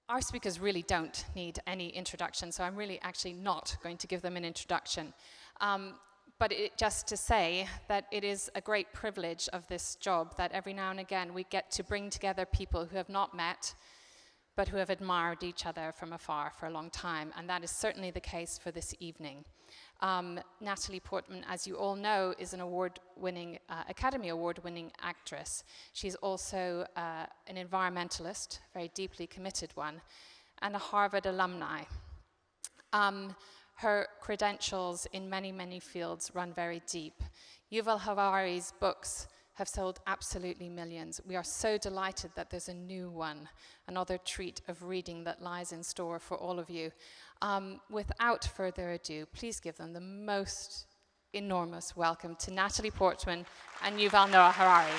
our speakers really don't need any introduction, so I'm really actually not going to give them an introduction. But just to say that it is a great privilege of this job that every now and again we get to bring together people who have not met, but who have admired each other from afar for a long time, and that is certainly the case for this evening. Natalie Portman, as you all know, is an award-winning, Academy Award-winning actress. She's also an environmentalist, a very deeply committed one, and a Harvard alumni. Her credentials in many, many fields run very deep. Yuval Harari's books have sold absolutely millions. We are so delighted that there's a new one, another treat of reading that lies in store for all of you. Without further ado, please give them the most enormous welcome to Natalie Portman and Yuval Noah Harari.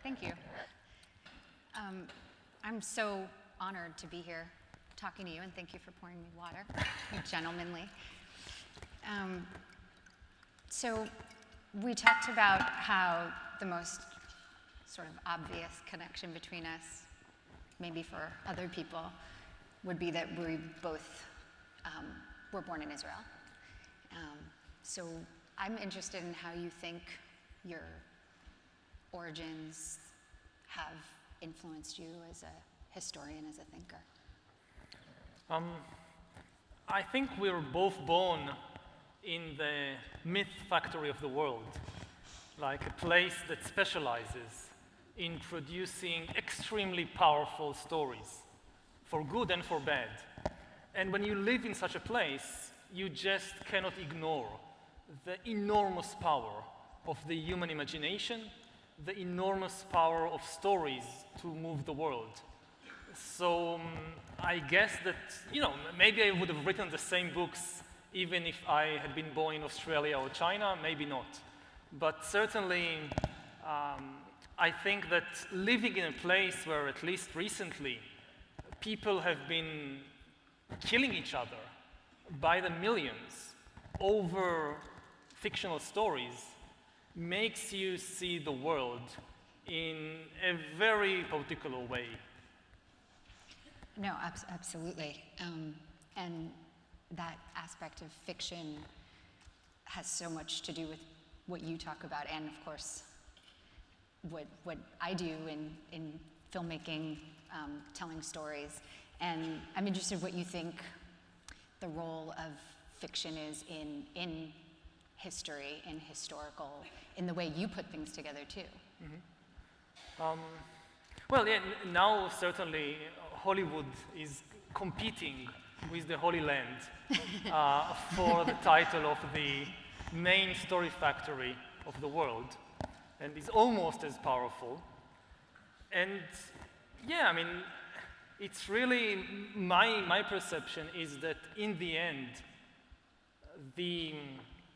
Thank you. I'm so honored to be here talking to you, and thank you for pouring me water. You're gentlemanly. So we talked about how the most sort of obvious connection between us, maybe for other people, would be that we both were born in Israel. So I'm interested in how you think your origins have influenced you as a historian, as a thinker. I think we're both born in the myth factory of the world, like a place that specializes in producing extremely powerful stories, for good and for bad. And when you live in such a place, you just cannot ignore the enormous power of the human imagination, the enormous power of stories to move the world. So I guess that, maybe I would have written the same books even if I had been born in Australia or China, maybe not. But certainly, I think that living in a place where, at least recently, people have been killing each other by the millions over fictional stories makes you see the world in a very particular way. No, absolutely. And that aspect of fiction has so much to do with what you talk about, and of course, what I do in filmmaking, telling stories. And I'm interested in what you think the role of fiction is in history, in historical, in the way you put things together too. Mm-hmm. Well, yeah, now certainly Hollywood is competing with the Holy Land for the title of the main story factory of the world, and is almost as powerful. And yeah, I mean, it's really, my perception is that in the end, the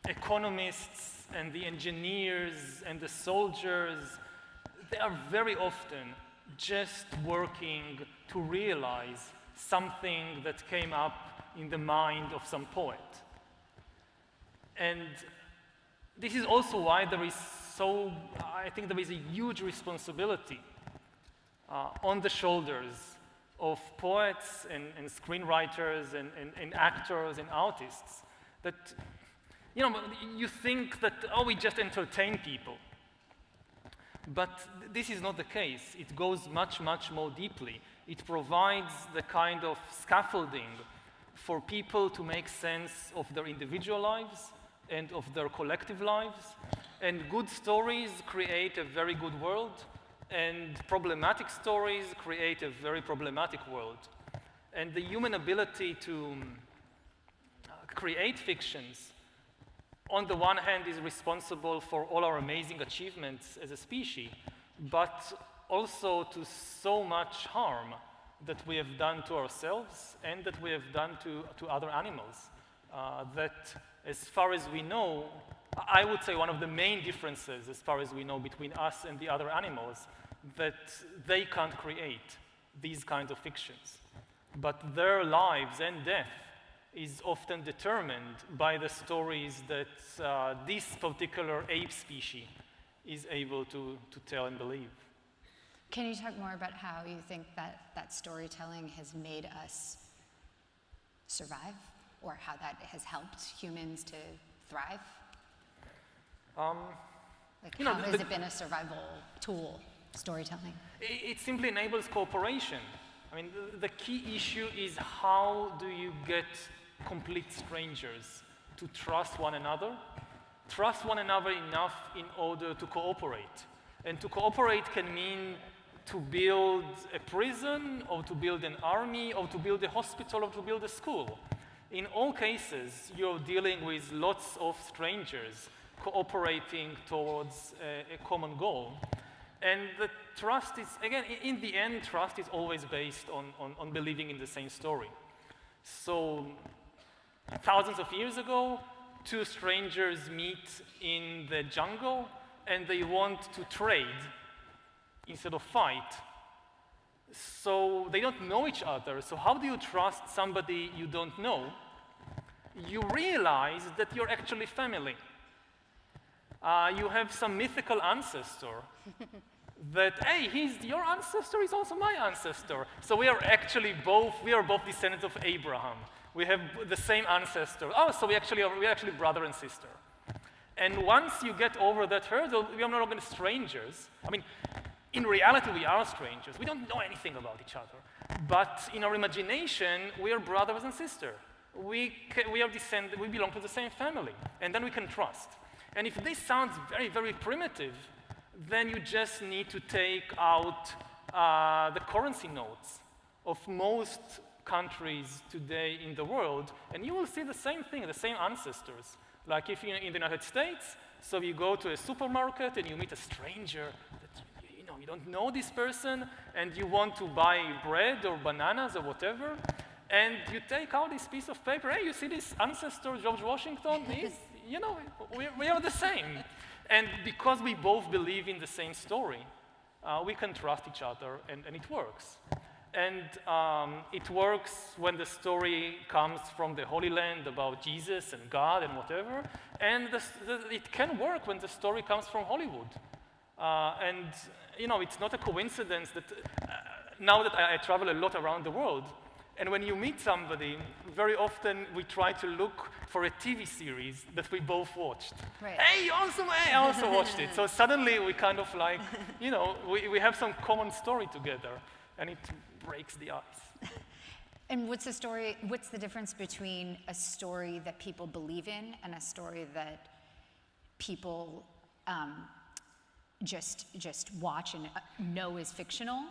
economists and the engineers and the soldiers, they are very often just working to realize something that came up in the mind of some poet. And this is also why I think there is a huge responsibility on the shoulders of poets and screenwriters and actors and artists that, you think that, we just entertain people. But this is not the case. It goes much, much more deeply. It provides the kind of scaffolding for people to make sense of their individual lives and of their collective lives. And good stories create a very good world, and problematic stories create a very problematic world. And the human ability to create fictions, on the one hand, is responsible for all our amazing achievements as a species, but also to so much harm that we have done to ourselves and that we have done to other animals, that, as far as we know, I would say one of the main differences, as far as we know, between us and the other animals, that they can't create these kinds of fictions. But their lives and death is often determined by the stories that this particular ape species is able to tell and believe. Can you talk more about how you think that storytelling has made us survive, or how that has helped humans to thrive? How has it been a survival tool, storytelling? It simply enables cooperation. I mean, the key issue is how do you get complete strangers to trust one another enough in order to cooperate. And to cooperate can mean to build a prison, or to build an army, or to build a hospital, or to build a school. In all cases, you're dealing with lots of strangers cooperating towards a common goal. And the trust is, again, in the end, trust is always based on believing in the same story. So, thousands of years ago, two strangers meet in the jungle, and they want to trade instead of fight. So they don't know each other. So how do you trust somebody you don't know? You realize that you're actually family. You have some mythical ancestor that, hey, your ancestor is also my ancestor. So we are both descendants of Abraham. We have the same ancestor. Oh, so we're actually brother and sister. And once you get over that hurdle, we are no longer strangers. I mean, in reality, we are strangers. We don't know anything about each other. But in our imagination, we are brothers and sisters. We belong to the same family. And then we can trust. And if this sounds very, very primitive, then you just need to take out the currency notes of most countries today in the world, and you will see the same thing, the same ancestors. Like if you're in the United States, so you go to a supermarket and you meet a stranger that you don't know this person, and you want to buy bread or bananas or whatever, and you take out this piece of paper. Hey, you see this ancestor, George Washington? We are the same. And because we both believe in the same story, we can trust each other, and it works. And it works when the story comes from the Holy Land about Jesus and God and whatever. And it can work when the story comes from Hollywood. It's not a coincidence that now that I travel a lot around the world, and when you meet somebody, very often we try to look for a TV series that we both watched. Right. Hey, I also watched it. So suddenly we kind of like, we have some common story together, and it breaks the ice. And what's the difference between a story that people believe in and a story that people just watch and know is fictional,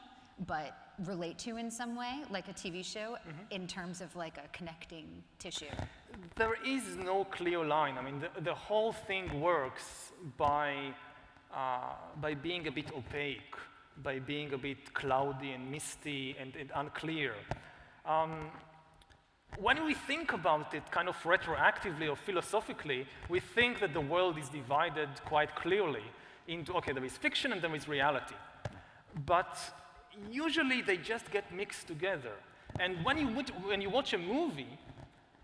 but relate to in some way, like a TV show, in terms of like a connecting tissue? There is no clear line. I mean, the whole thing works by being a bit opaque, by being a bit cloudy and misty and unclear. When we think about it kind of retroactively or philosophically, we think that the world is divided quite clearly into, okay, there is fiction and there is reality. But usually they just get mixed together. And when you watch a movie,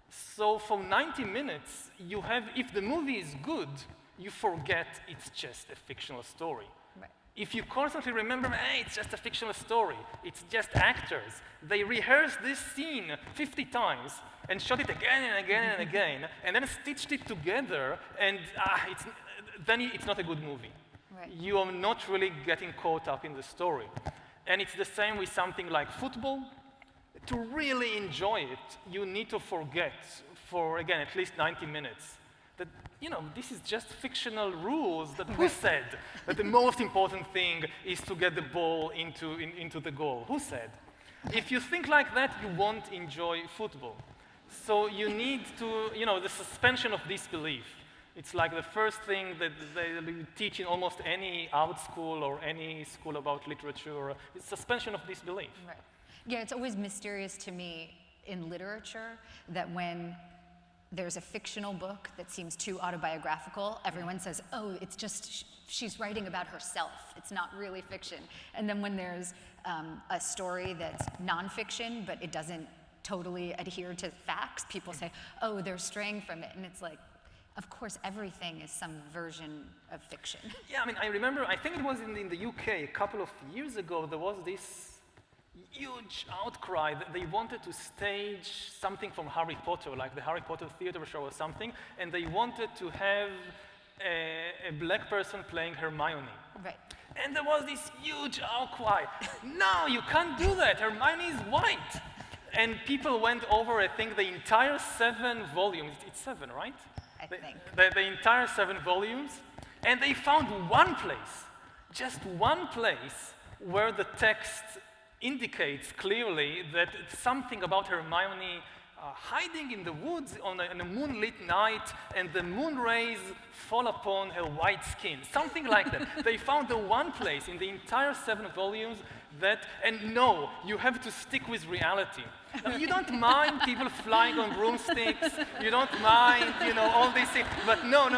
so for 90 minutes, if the movie is good, you forget it's just a fictional story. Right. If you constantly remember, hey, it's just a fictional story, it's just actors. They rehearsed this scene 50 times and shot it again and again and again, and then stitched it together, and then it's not a good movie. Right. You are not really getting caught up in the story. And it's the same with something like football. To really enjoy it, you need to forget for, again, at least 90 minutes that, this is just fictional rules that who said that the most important thing is to get the ball into the goal? Who said? If you think like that, you won't enjoy football. So you need to, the suspension of disbelief. It's like the first thing that they teach in almost any art school or any school about literature. It's suspension of disbelief. Right. Yeah, it's always mysterious to me in literature that when there's a fictional book that seems too autobiographical, everyone says, oh, it's just, she's writing about herself. It's not really fiction. And then when there's a story that's nonfiction, but it doesn't totally adhere to facts, people say, oh, they're straying from it. And it's like, of course, everything is some version of fiction. Yeah, I mean, I remember, I think it was in the UK a couple of years ago, there was this huge outcry that they wanted to stage something from Harry Potter, like the Harry Potter theater show or something, and they wanted to have a black person playing Hermione. Right. And there was this huge outcry. No, you can't do that. Hermione is white. And people went over, I think, the entire 7 volumes. It's 7, right? I think. The entire 7 volumes. And they found one place, just one place, where the text indicates clearly that something about Hermione hiding in the woods on a moonlit night, and the moon rays fall upon her white skin. Something like that. They found the one place in the entire 7 volumes that, and no, you have to stick with reality. Now, you don't mind people flying on broomsticks, you don't mind, all these things, but no,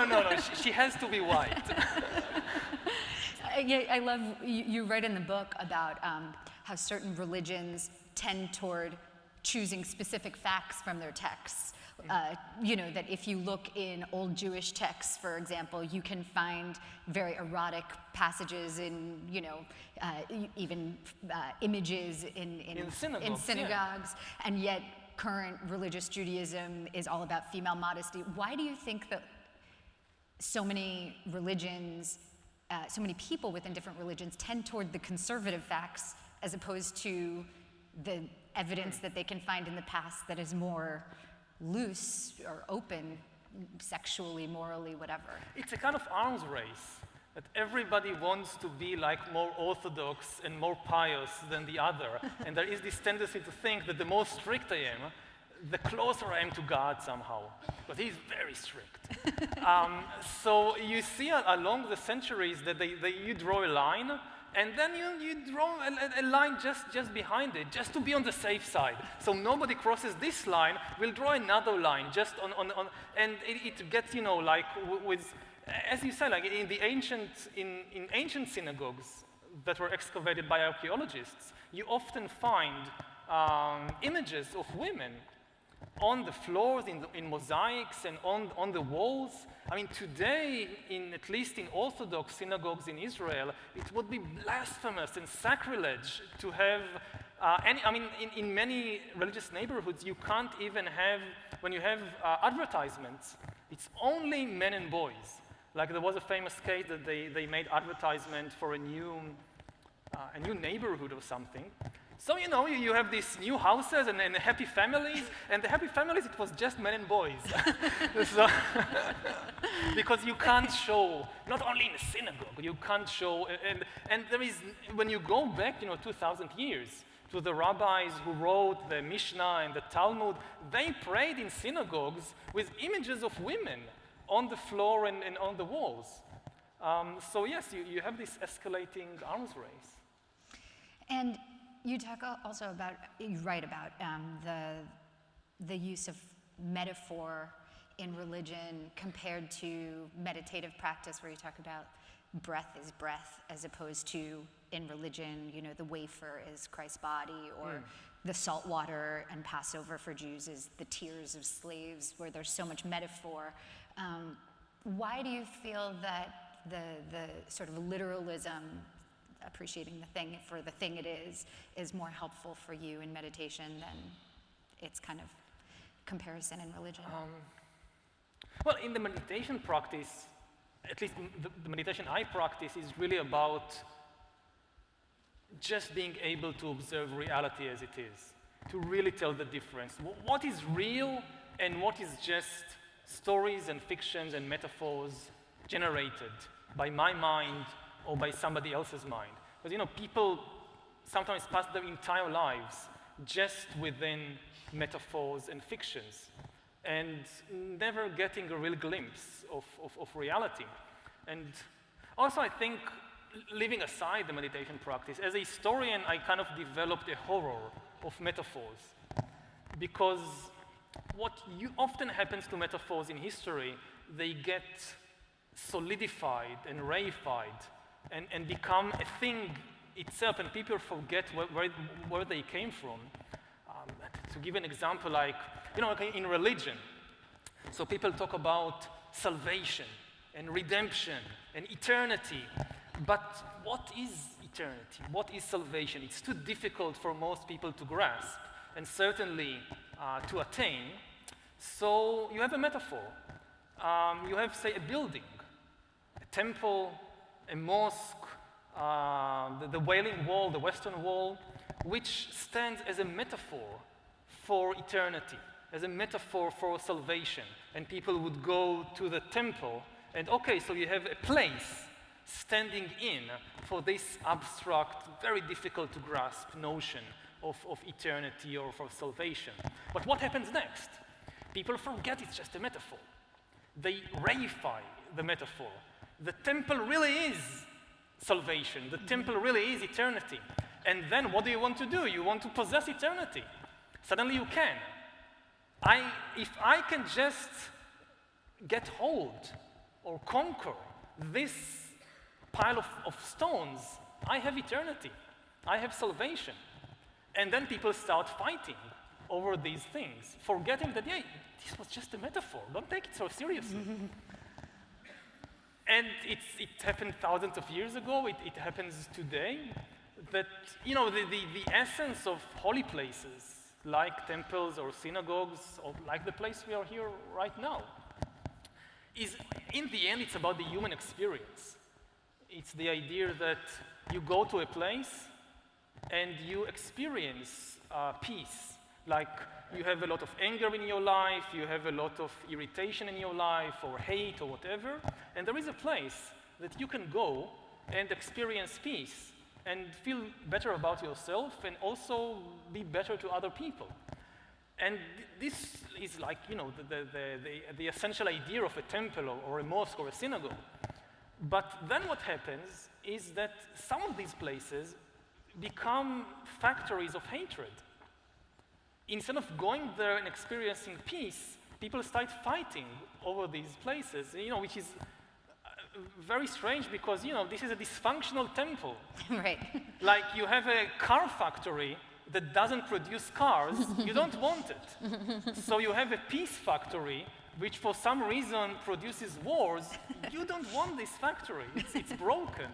she has to be white. Yeah, I love, you write in the book about how certain religions tend toward choosing specific facts from their texts. That if you look in old Jewish texts, for example, you can find very erotic passages in, even images in synagogues, and yet current religious Judaism is all about female modesty. Why do you think that so many religions, so many people within different religions tend toward the conservative facts as opposed to the evidence that they can find in the past that is more loose or open, sexually, morally, whatever? It's a kind of arms race, that everybody wants to be like more orthodox and more pious than the other. And there is this tendency to think that the more strict I am, the closer I am to God somehow, but he's very strict. So you see along the centuries that you draw a line, and then you draw a line just behind it, just to be on the safe side. So nobody crosses this line, we'll draw another line just on and it gets, like with, as you said, like in ancient synagogues that were excavated by archaeologists, you often find images of women on the floors, in mosaics, and on the walls. I mean, today, at least in Orthodox synagogues in Israel, it would be blasphemous and sacrilege to have in many religious neighborhoods, you can't even have, when you have advertisements, it's only men and boys. Like there was a famous case that they made advertisement for a new neighborhood or something. So, you have these new houses and happy families, and the happy families, it was just men and boys. So, because you can't show, not only in a synagogue, you can't show, and there is, when you go back, 2,000 years, to the rabbis who wrote the Mishnah and the Talmud, they prayed in synagogues with images of women on the floor and on the walls. So yes, you have this escalating arms race. And you talk also about, you write about the use of metaphor in religion compared to meditative practice, where you talk about breath is breath, as opposed to in religion, the wafer is Christ's body, or the salt water and Passover for Jews is the tears of slaves, where there's so much metaphor. Why do you feel that the sort of literalism, appreciating the thing for the thing it is more helpful for you in meditation than its kind of comparison in religion? Well, in the meditation practice, at least the meditation I practice is really about just being able to observe reality as it is, to really tell the difference. What is real and what is just stories and fictions and metaphors generated by my mind or by somebody else's mind. Because people sometimes pass their entire lives just within metaphors and fictions, and never getting a real glimpse of reality. And also I think, leaving aside the meditation practice, as a historian I kind of developed a horror of metaphors, because what often happens to metaphors in history, they get solidified and reified and become a thing itself, and people forget where they came from. To give an example, like, in religion, so people talk about salvation and redemption and eternity, but what is eternity? What is salvation? It's too difficult for most people to grasp, and certainly to attain. So you have a metaphor. You have, say, a building, a temple, a mosque, the Wailing Wall, the Western Wall, which stands as a metaphor for eternity, as a metaphor for salvation. And people would go to the temple, and okay, so you have a place standing in for this abstract, very difficult to grasp notion of eternity or for salvation. But what happens next? People forget it's just a metaphor. They reify the metaphor. The temple really is salvation. The temple really is eternity. And then what do you want to do? You want to possess eternity. Suddenly you can. If I can just get hold or conquer this pile of stones, I have eternity. I have salvation. And then people start fighting over these things, forgetting that, yeah, this was just a metaphor. Don't take it so seriously. And it happened thousands of years ago. It happens today. That, the essence of holy places, like temples or synagogues, or like the place we are here right now, is, in the end, it's about the human experience. It's the idea that you go to a place and you experience peace. Like, you have a lot of anger in your life, you have a lot of irritation in your life, or hate, or whatever, and there is a place that you can go and experience peace and feel better about yourself and also be better to other people. And this is like, the essential idea of a temple or a mosque or a synagogue. But then what happens is that some of these places become factories of hatred. Instead of going there and experiencing peace, people start fighting over these places, which is very strange because, this is a dysfunctional temple. Right. Like, you have a car factory that doesn't produce cars, you don't want it. So you have a peace factory which for some reason produces wars. You don't want this factory, it's broken.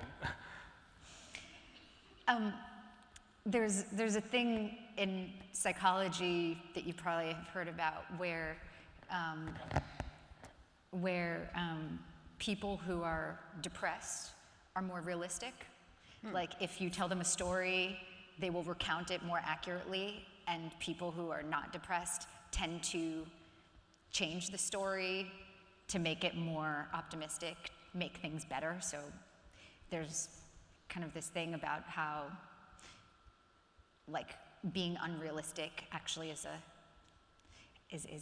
There's a thing in psychology that you probably have heard about where people who are depressed are more realistic. Like, if you tell them a story, they will recount it more accurately, and people who are not depressed tend to change the story to make it more optimistic, make things better. So there's kind of this thing about how, like, being unrealistic actually is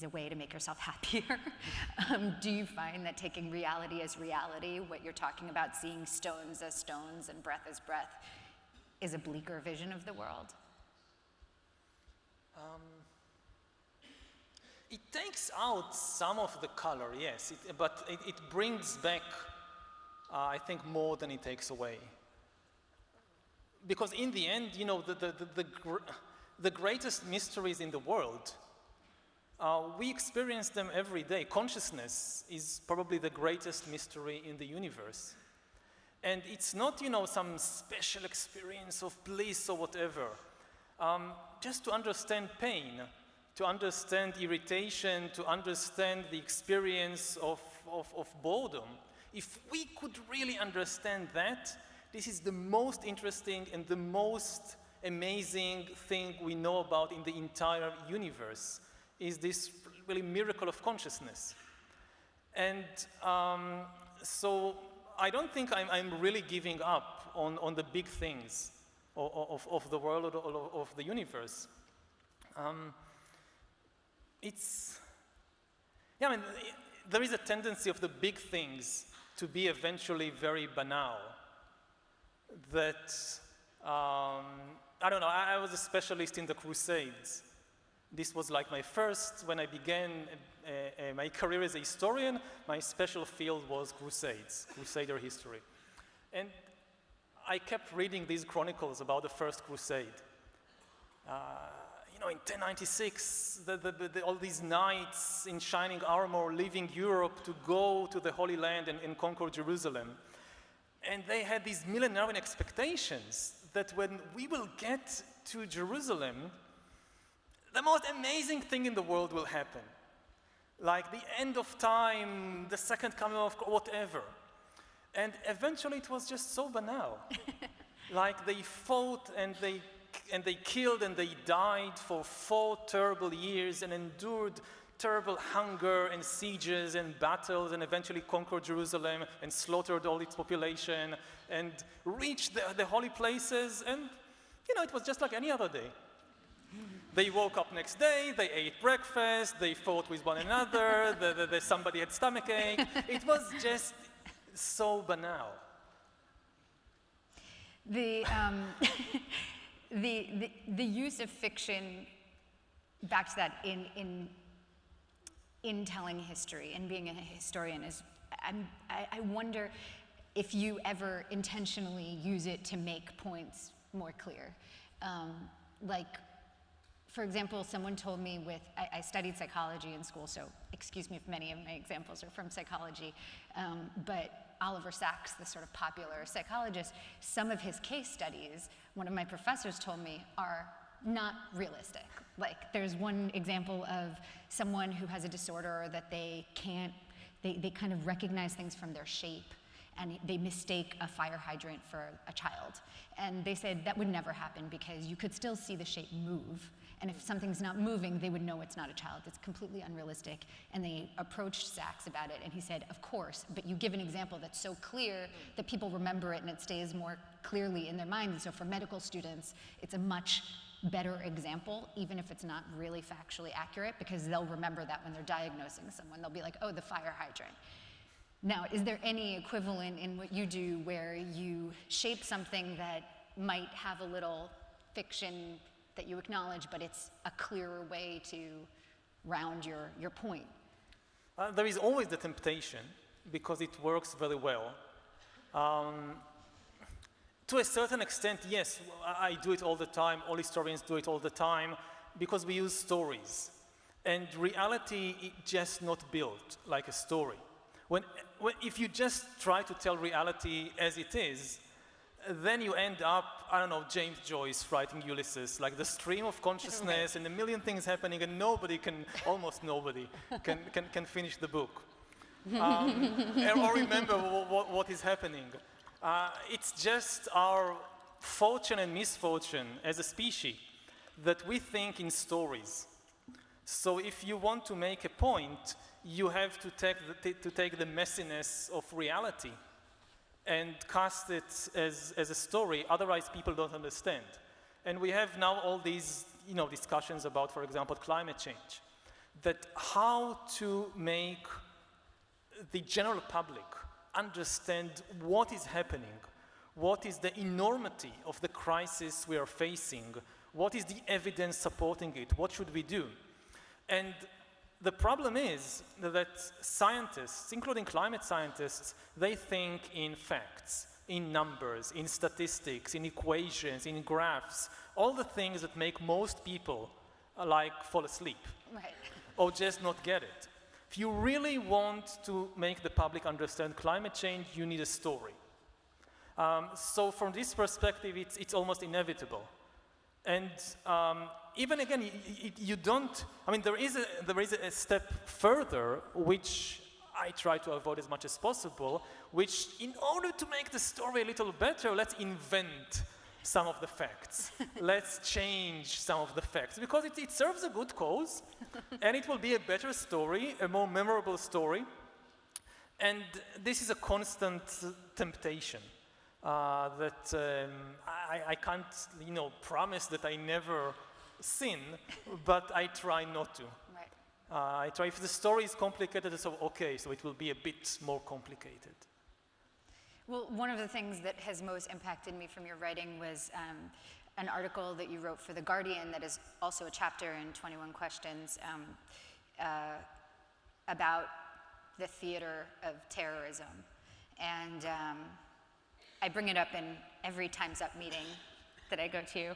a way to make yourself happier. Do you find that taking reality as reality, what you're talking about, seeing stones as stones and breath as breath, is a bleaker vision of the world? It takes out some of the color, yes, but it brings back, I think, more than it takes away. Because in the end, the greatest mysteries in the world, we experience them every day. Consciousness is probably the greatest mystery in the universe. And it's not, some special experience of bliss or whatever. Just to understand pain, to understand irritation, to understand the experience of boredom. If we could really understand that, this is the most interesting and the most amazing thing we know about in the entire universe, is this really miracle of consciousness. And so I don't think I'm really giving up on the big things of the world or of the universe. There is a tendency of the big things to be eventually very banal. That, I don't know, I was a specialist in the Crusades. This was like my first, when I began my career as a historian, my special field was Crusades, Crusader history. And I kept reading these chronicles about the First Crusade. In 1096, all these knights in shining armor leaving Europe to go to the Holy Land and conquer Jerusalem. And they had these millenarian expectations that when we will get to Jerusalem, the most amazing thing in the world will happen. Like the end of time, the second coming of whatever. And eventually it was just so banal. Like they fought and they killed and they died for 4 terrible years and endured terrible hunger and sieges and battles and eventually conquered Jerusalem and slaughtered all its population and reached the holy places, and it was just like any other day. They woke up next day, they ate breakfast, they fought with one another, somebody had stomachache. It was just so banal. The use of fiction, back to that, in telling history and being a historian is, I wonder if you ever intentionally use it to make points more clear. For example, someone told me I studied psychology in school, so excuse me if many of my examples are from psychology, but Oliver Sacks, the sort of popular psychologist, some of his case studies, one of my professors told me, are not realistic. Like, there's one example of someone who has a disorder that they kind of recognize things from their shape, and they mistake a fire hydrant for a child. And they said that would never happen because you could still see the shape move. And if something's not moving, they would know it's not a child. It's completely unrealistic. And they approached Sacks about it, and he said, of course, but you give an example that's so clear that people remember it and it stays more clearly in their mind. And so for medical students, it's a much better example, even if it's not really factually accurate, because they'll remember that when they're diagnosing someone. They'll be like, oh, the fire hydrant. Now, is there any equivalent in what you do where you shape something that might have a little fiction that you acknowledge, but it's a clearer way to round your point? There is always the temptation, because it works very well. To a certain extent, yes, I do it all the time, all historians do it all the time, because we use stories. And reality is just not built like a story. If you just try to tell reality as it is, then you end up, I don't know, James Joyce writing Ulysses, like the stream of consciousness and a million things happening, and almost nobody can finish the book. Or remember what is happening. It's just our fortune and misfortune as a species that we think in stories. So if you want to make a point, you have to take the messiness of reality and cast it as a story, otherwise people don't understand. And we have now all these discussions about, for example, climate change, that how to make the general public understand what is happening, what is the enormity of the crisis we are facing, what is the evidence supporting it, what should we do? And the problem is that scientists, including climate scientists, they think in facts, in numbers, in statistics, in equations, in graphs, all the things that make most people fall asleep. Right. Or just not get it. If you really want to make the public understand climate change, you need a story. So from this perspective, it's almost inevitable. And even again, there is a step further, which I try to avoid as much as possible, which in order to make the story a little better, let's invent some of the facts. Let's change some of the facts, because it serves a good cause, and it will be a better story, a more memorable story. And this is a constant temptation. That I can't, promise that I never sin, but I try not to. Right. I try, if the story is complicated, so it will be a bit more complicated. Well, one of the things that has most impacted me from your writing was an article that you wrote for The Guardian that is also a chapter in 21 Questions about the theater of terrorism. And I bring it up in every Time's Up meeting that I go to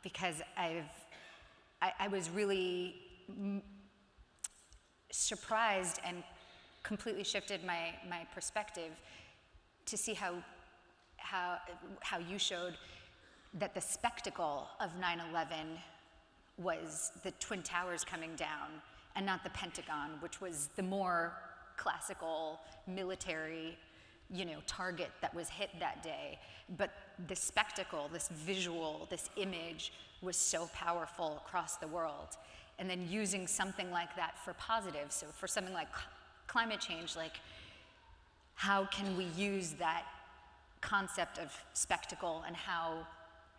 because I was really surprised and completely shifted my perspective to see how you showed that the spectacle of 9/11 was the Twin Towers coming down and not the Pentagon, which was the more classical military, target that was hit that day. But the spectacle, this visual, this image was so powerful across the world. And then using something like that for positive, so for something like climate change, like how can we use that concept of spectacle and how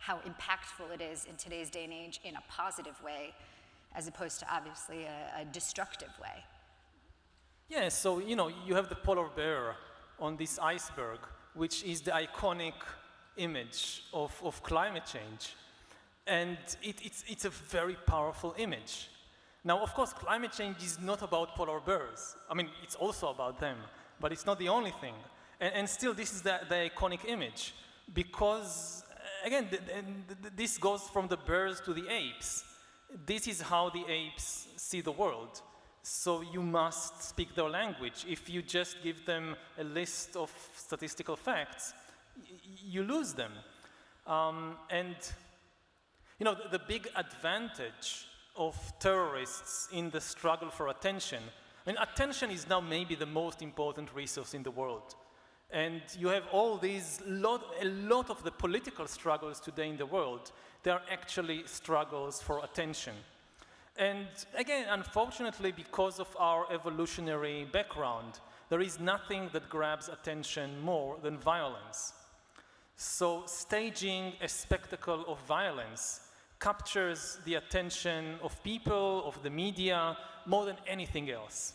impactful it is in today's day and age in a positive way, as opposed to obviously a destructive way. Yeah, so you have the polar bear on this iceberg, which is the iconic image of climate change. And it's a very powerful image. Now, of course, climate change is not about polar bears. I mean, it's also about them, but it's not the only thing. And still, this is the iconic image, because, again, this goes from the bears to the apes. This is how the apes see the world. So you must speak their language. If you just give them a list of statistical facts, you lose them. The big advantage of terrorists in the struggle for attention, attention is now maybe the most important resource in the world. And you have all these, a lot of the political struggles today in the world, they are actually struggles for attention. And again, unfortunately, because of our evolutionary background, there is nothing that grabs attention more than violence. So staging a spectacle of violence captures the attention of people, of the media, more than anything else.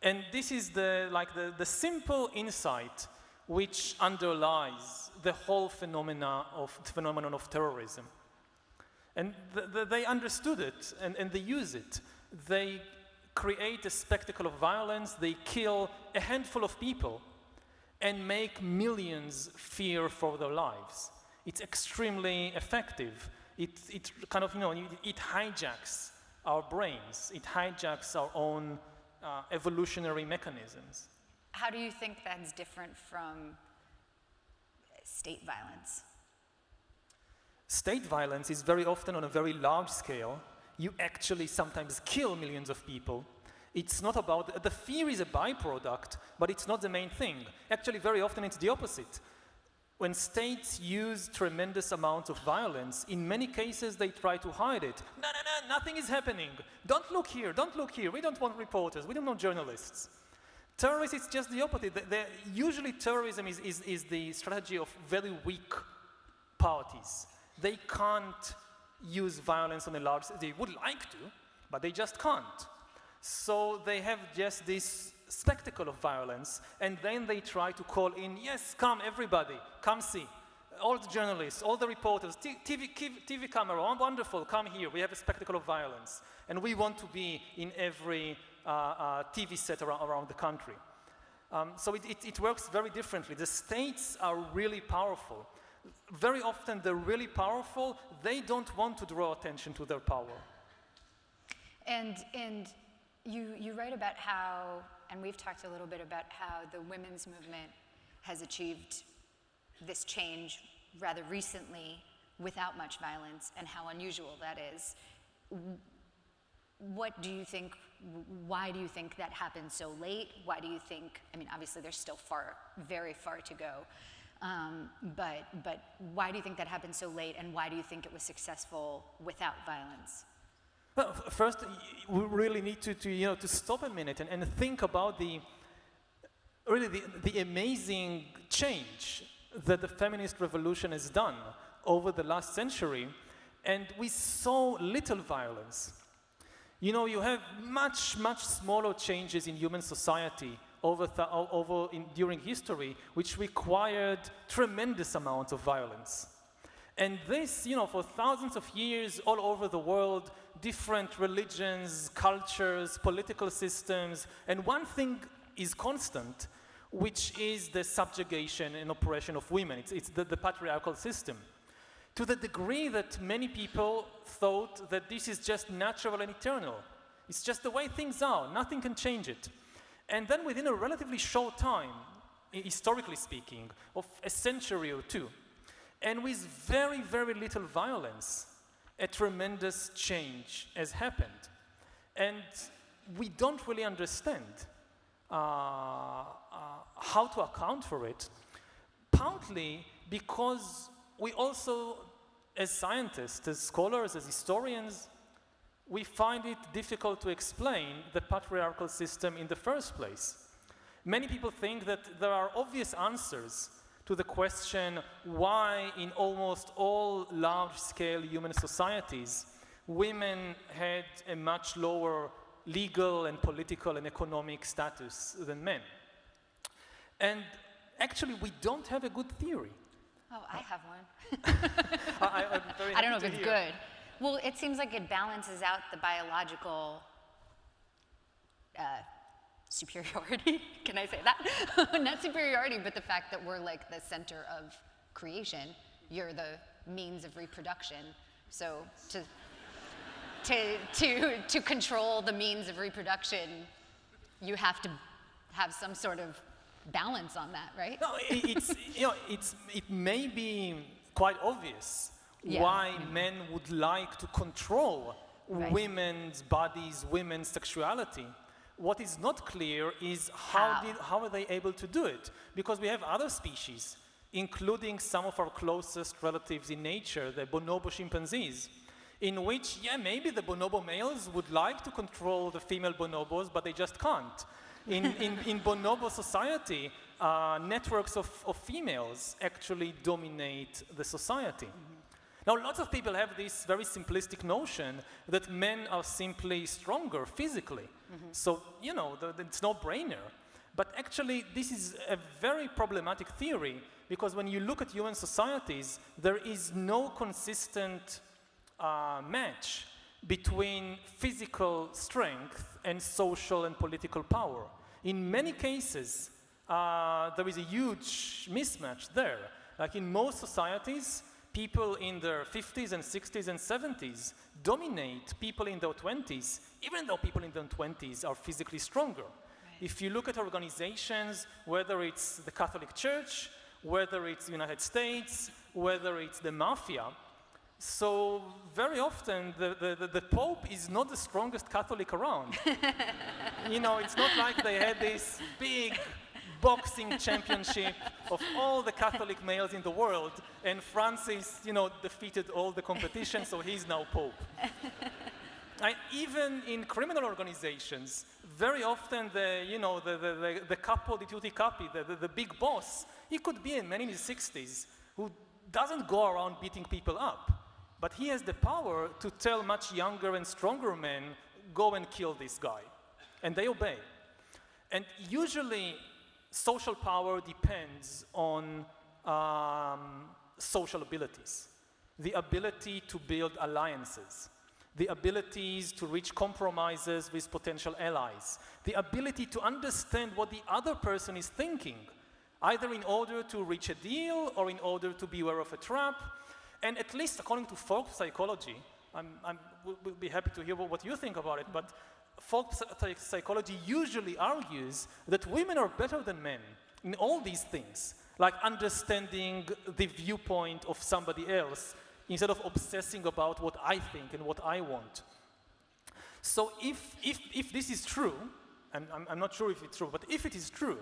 And this is the simple insight which underlies the whole phenomenon of terrorism. And they understood it, and they use it. They create a spectacle of violence, they kill a handful of people, and make millions fear for their lives. It's extremely effective. It kind of, it hijacks our brains. It hijacks our own evolutionary mechanisms. How do you think that's different from state violence? State violence is very often on a very large scale. You actually sometimes kill millions of people. It's not about, the fear is a byproduct, but it's not the main thing. Actually, very often it's the opposite. When states use tremendous amounts of violence, in many cases they try to hide it. No, nothing is happening. Don't look here, we don't want reporters, we don't want journalists. Terrorists, it's just the opposite. Usually terrorism is the strategy of very weak parties. They can't use violence on a large scale. They would like to, but they just can't. So they have just this spectacle of violence, and then they try to call in, yes, come everybody, come see. All the journalists, all the reporters, TV camera, oh, wonderful, come here, we have a spectacle of violence. And we want to be in every TV set around the country. So it works very differently. The states are really powerful. Very often they're really powerful, they don't want to draw attention to their power. And you write about how, and we've talked a little bit about how the women's movement has achieved this change rather recently without much violence, and how unusual that is. What do you think, why do you think that happened so late? Why do you think, obviously there's still very far to go, but why do you think that happened so late, and why do you think it was successful without violence? Well, first, we really need to stop a minute and think about the amazing change that the feminist revolution has done over the last century, and with so little violence. You have much smaller changes in human society during history, which required tremendous amounts of violence. And this, for thousands of years, all over the world, different religions, cultures, political systems, and one thing is constant, which is the subjugation and oppression of women. It's the patriarchal system. To the degree that many people thought that this is just natural and eternal. It's just the way things are, nothing can change it. And then within a relatively short time, historically speaking, of a century or two, and with very, very little violence, a tremendous change has happened. And we don't really understand how to account for it, partly because we also, as scientists, as scholars, as historians, we find it difficult to explain the patriarchal system in the first place. Many people think that there are obvious answers to the question why in almost all large-scale human societies, women had a much lower legal and political and economic status than men. And actually, we don't have a good theory. Oh, I have one. I'm very I don't know happy if to it's hear. good. Well, it seems like it balances out the biological superiority. Can I say that? Not superiority, but the fact that we're like the center of creation. You're the means of reproduction. So to control the means of reproduction, you have to have some sort of balance on that, right? No, it may be quite obvious Yeah. why men would like to control Right. women's bodies, women's sexuality. What is not clear is how are they able to do it? Because we have other species, including some of our closest relatives in nature, the bonobo chimpanzees, in which, maybe the bonobo males would like to control the female bonobos, but they just can't. In bonobo society, networks of females actually dominate the society. Now, lots of people have this very simplistic notion that men are simply stronger physically. So, it's no-brainer. But actually, this is a very problematic theory, because when you look at human societies, there is no consistent match between physical strength and social and political power. In many cases, there is a huge mismatch there. Like in most societies, people in their 50s and 60s and 70s dominate people in their 20s, even though people in their 20s are physically stronger. Right. If you look at organizations, whether it's the Catholic Church, whether it's the United States, whether it's the mafia, so very often the Pope is not the strongest Catholic around. It's not like they had this big boxing championship of all the Catholic males in the world, and Francis, defeated all the competition, so he's now Pope. Even in criminal organizations, very often the capo di tutti capi, the big boss, he could be a man in his 60s who doesn't go around beating people up, but he has the power to tell much younger and stronger men, go and kill this guy, and they obey. And usually, social power depends on social abilities, the ability to build alliances, the abilities to reach compromises with potential allies, the ability to understand what the other person is thinking, either in order to reach a deal or in order to be aware of a trap. And at least according to folk psychology, we'll be happy to hear what you think about it, but folk psychology usually argues that women are better than men in all these things, like understanding the viewpoint of somebody else instead of obsessing about what I think and what I want. So if this is true, and I'm not sure if it's true, but if it is true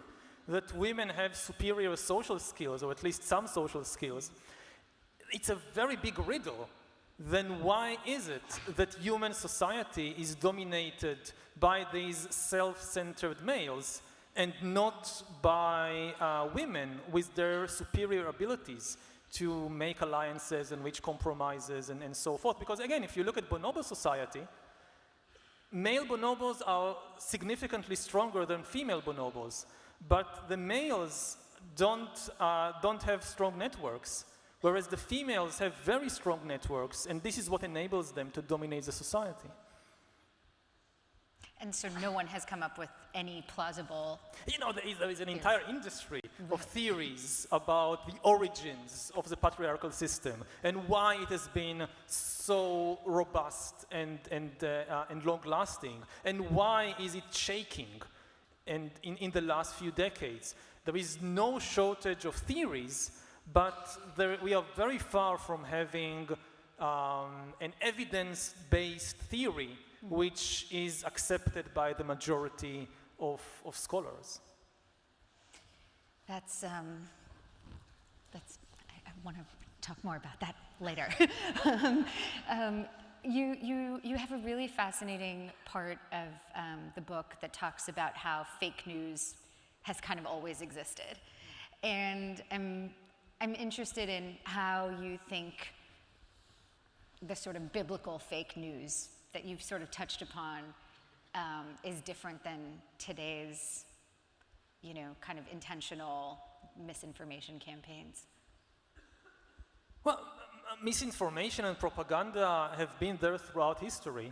that women have superior social skills, or at least some social skills, it's a very big riddle. Then why is it that human society is dominated by these self-centered males and not by women with their superior abilities to make alliances and reach compromises and so forth? Because again, if you look at bonobo society, male bonobos are significantly stronger than female bonobos, but the males don't have strong networks whereas the females have very strong networks, and this is what enables them to dominate the society. And so no one has come up with any plausible... You know, there is an entire industry of theories about the origins of the patriarchal system and why it has been so robust and long-lasting, and why is it shaking in the last few decades. There is no shortage of theories, but we are very far from having an evidence-based theory which is accepted by the majority of scholars. I want to talk more about that later. You have a really fascinating part of the book that talks about how fake news has kind of always existed. And I'm interested in how you think the sort of biblical fake news that you've sort of touched upon is different than today's, you know, kind of intentional misinformation campaigns. Well, misinformation and propaganda have been there throughout history.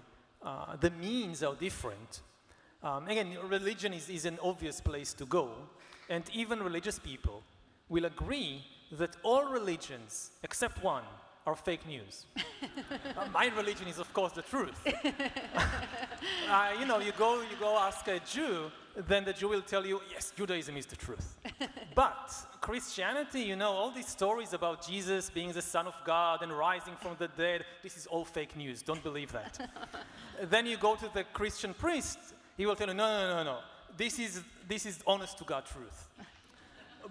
The means are different. Again, religion is an obvious place to go, and even religious people will agree that all religions, except one, are fake news. My religion is, of course, the truth. You know, you go ask a Jew, then the Jew will tell you, yes, Judaism is the truth. But Christianity, you know, all these stories about Jesus being the Son of God and rising from the dead, this is all fake news. Don't believe that. Then you go to the Christian priest, he will tell you, no. This is honest to God truth.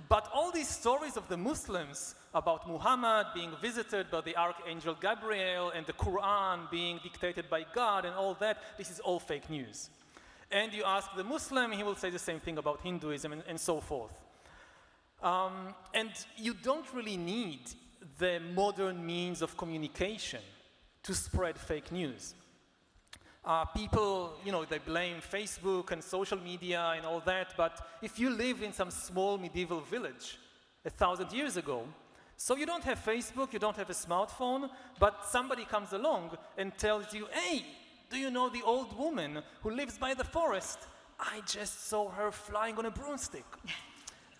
But all these stories of the Muslims about Muhammad being visited by the Archangel Gabriel and the Quran being dictated by God and all that, this is all fake news. And you ask the Muslim, he will say the same thing about Hinduism and so forth. And you don't really need the modern means of communication to spread fake news. People, you know, they blame Facebook and social media and all that, but if you live in some small medieval village 1,000 years ago, so you don't have Facebook, you don't have a smartphone, but somebody comes along and tells you, hey, do you know the old woman who lives by the forest? I just saw her flying on a broomstick.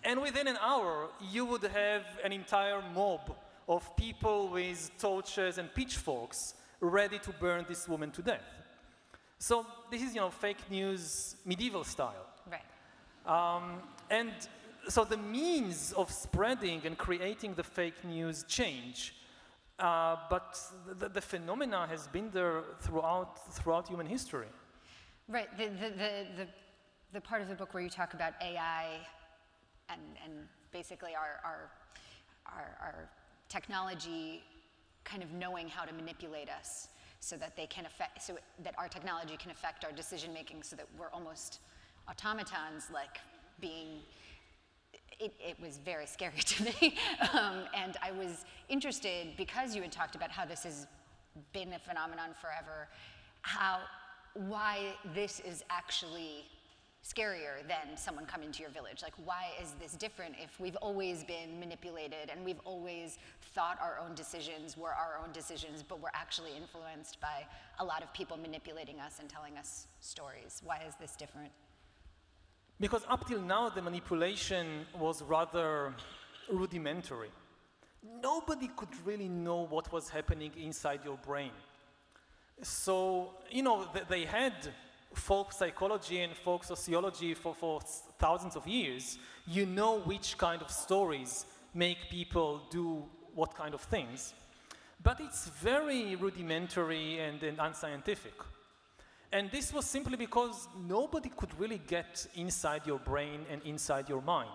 And within an hour, you would have an entire mob of people with torches and pitchforks ready to burn this woman to death. So this is, you know, fake news, medieval style. Right. And so the means of spreading and creating the fake news change, but the phenomena has been there throughout human history. Right. The part of the book where you talk about AI and basically our technology kind of knowing how to manipulate us, so that that our technology can affect our decision making, so that we're almost automatons, like being. It was very scary to me, and I was interested, because you had talked about how this has been a phenomenon forever, why this is actually scarier than someone coming to your village. Like, why is this different if we've always been manipulated and we've always thought our own decisions were our own decisions, but we're actually influenced by a lot of people manipulating us and telling us stories? Why is this different? Because up till now, the manipulation was rather rudimentary. Nobody could really know what was happening inside your brain. So, you know, they had folk psychology and folk sociology for thousands of years. You know which kind of stories make people do what kind of things. But it's very rudimentary and unscientific. And this was simply because nobody could really get inside your brain and inside your mind.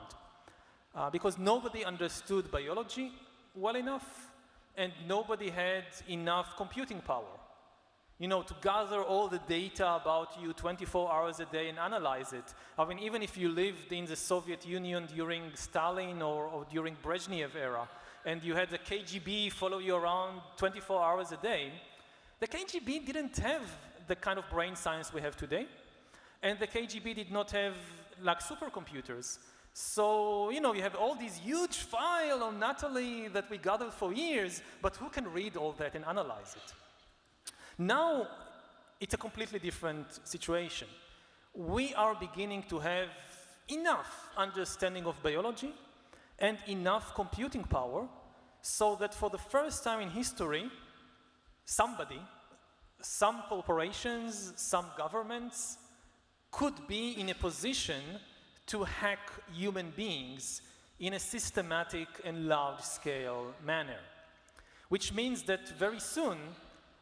Because nobody understood biology well enough, and nobody had enough computing power, you know, to gather all the data about you 24 hours a day and analyze it. I mean, even if you lived in the Soviet Union during Stalin or during Brezhnev era, and you had the KGB follow you around 24 hours a day, the KGB didn't have the kind of brain science we have today, and the KGB did not have like supercomputers. So, you have all these huge files on Natalie that we gathered for years, but who can read all that and analyze it? Now, it's a completely different situation. We are beginning to have enough understanding of biology and enough computing power so that for the first time in history, somebody, some corporations, some governments could be in a position to hack human beings in a systematic and large-scale manner. Which means that very soon,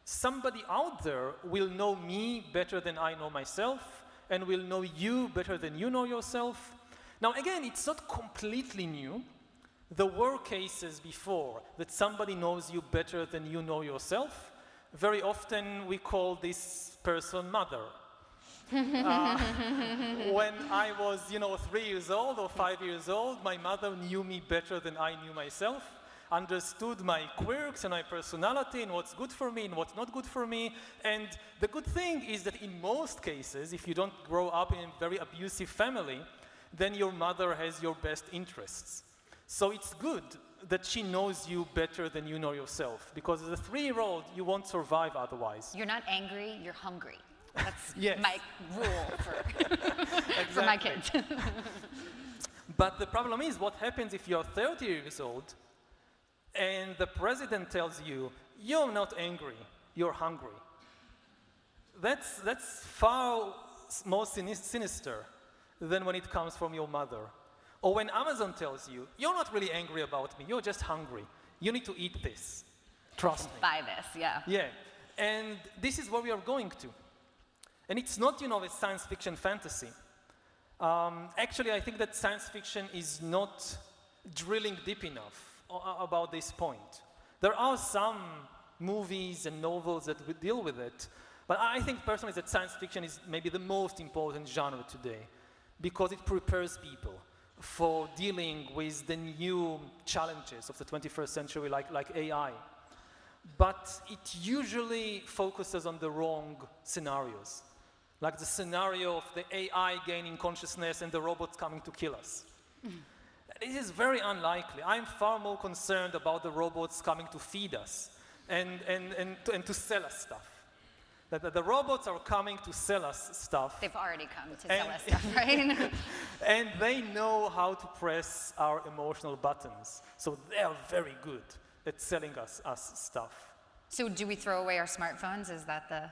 somebody out there will know me better than I know myself, and will know you better than you know yourself. Now again, it's not completely new. There were cases before that somebody knows you better than you know yourself. Very often we call this person mother. When I was, 3 years old or 5 years old, my mother knew me better than I knew myself, understood my quirks and my personality and what's good for me and what's not good for me. And the good thing is that in most cases, if you don't grow up in a very abusive family, then your mother has your best interests. So it's good that she knows you better than you know yourself, because as a 3-year-old, you won't survive otherwise. You're not angry, you're hungry. That's Yes. my rule for my kids. But the problem is, what happens if you're 30 years old and the president tells you, you're not angry, you're hungry? That's far more sinister than when it comes from your mother. Or when Amazon tells you, you're not really angry about me, you're just hungry. You need to eat this. Trust me. Buy this, yeah. Yeah. And this is where we are going to. And it's not, a science fiction fantasy. Actually, I think that science fiction is not drilling deep enough about this point. There are some movies and novels that would deal with it, but I think personally that science fiction is maybe the most important genre today, because it prepares people for dealing with the new challenges of the 21st century, like AI. But it usually focuses on the wrong scenarios, like the scenario of the AI gaining consciousness and the robots coming to kill us. This is very unlikely. I'm far more concerned about the robots coming to feed us and to sell us stuff. That the robots are coming to sell us stuff. They've already come to sell us stuff, right? And they know how to press our emotional buttons. So they are very good at selling us stuff. So do we throw away our smartphones? Is that the...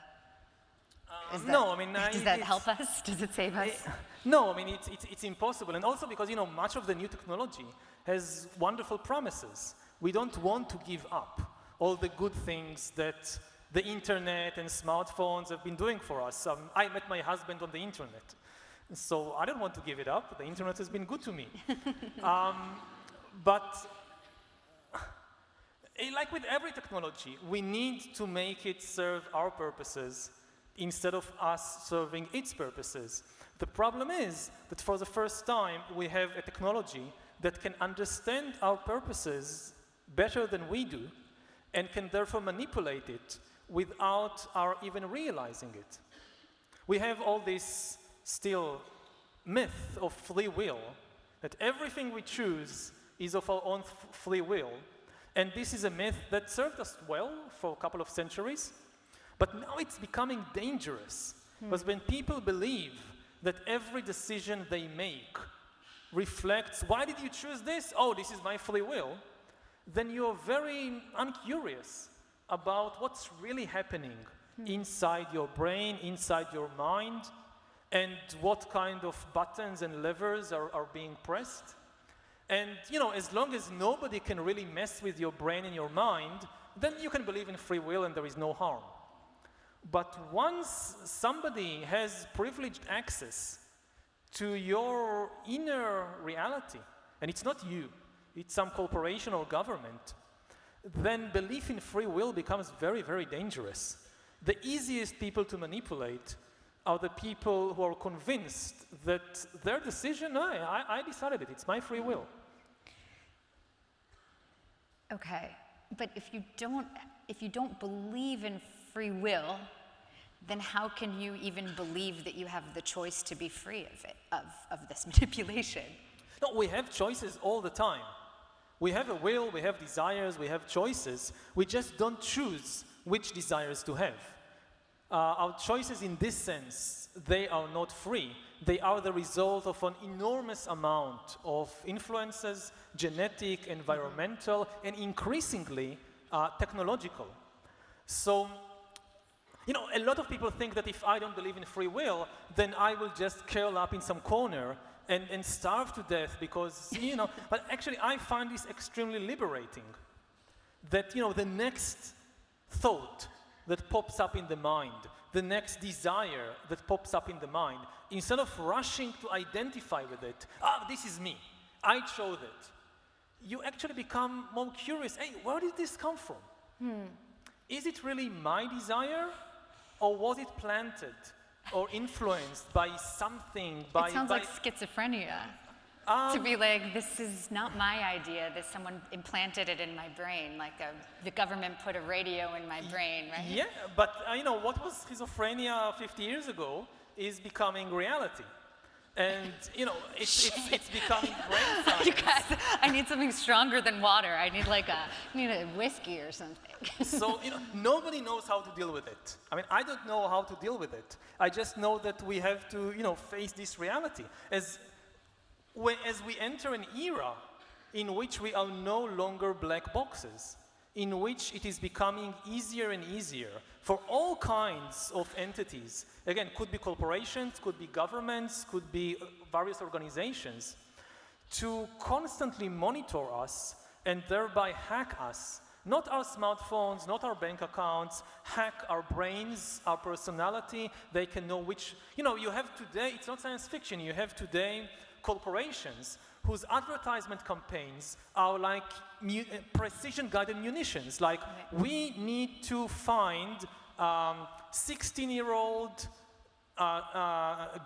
No, I mean... does that help us? Does it save us? No, I mean, it's impossible. And also because, much of the new technology has wonderful promises. We don't want to give up all the good things that the internet and smartphones have been doing for us. I met my husband on the internet. So I don't want to give it up. The internet has been good to me. But like with every technology, we need to make it serve our purposes instead of us serving its purposes. The problem is that for the first time, we have a technology that can understand our purposes better than we do and can therefore manipulate it without our even realizing it. We have all this still myth of free will, that everything we choose is of our own free will. And this is a myth that served us well for a couple of centuries, but now it's becoming dangerous. Because when people believe that every decision they make reflects, why did you choose this? Oh, this is my free will. Then you're very uncurious about what's really happening inside your brain, inside your mind, and what kind of buttons and levers are being pressed. And, as long as nobody can really mess with your brain and your mind, then you can believe in free will and there is no harm. But once somebody has privileged access to your inner reality, and it's not you, it's some corporation or government, then belief in free will becomes very, very dangerous. The easiest people to manipulate are the people who are convinced that their decision, I decided it, it's my free will. Okay, but if you don't believe in free will, then how can you even believe that you have the choice to be free of it, of this manipulation? No, we have choices all the time. We have a will, we have desires, we have choices. We just don't choose which desires to have. Our choices in this sense, they are not free. They are the result of an enormous amount of influences, genetic, environmental, and increasingly technological. So, you know, a lot of people think that if I don't believe in free will, then I will just curl up in some corner and starve to death because, you know, but actually I find this extremely liberating. That, you know, the next thought that pops up in the mind, the next desire that pops up in the mind, instead of rushing to identify with it, this is me, I chose it, you actually become more curious. Hey, where did this come from? Is it really my desire, or was it planted or influenced by something? It sounds like schizophrenia. To be like, this is not my idea, that someone implanted it in my brain, like the government put a radio in my brain, right? Yeah, but you know, what was schizophrenia 50 years ago is becoming reality. And, you know, it's becoming brain science. You guys, I need something stronger than water. I need like I need a whiskey or something. So, you know, nobody knows how to deal with it. I mean, I don't know how to deal with it. I just know that we have to, you know, face this reality. As we enter an era in which we are no longer black boxes, in which it is becoming easier and easier for all kinds of entities, again, could be corporations, could be governments, could be various organizations, to constantly monitor us and thereby hack us. Not our smartphones, not our bank accounts, hack our brains, our personality. They can know which, you know, you have today, it's not science fiction, you have today corporations whose advertisement campaigns are like precision-guided munitions. Like, we need to find 16-year-old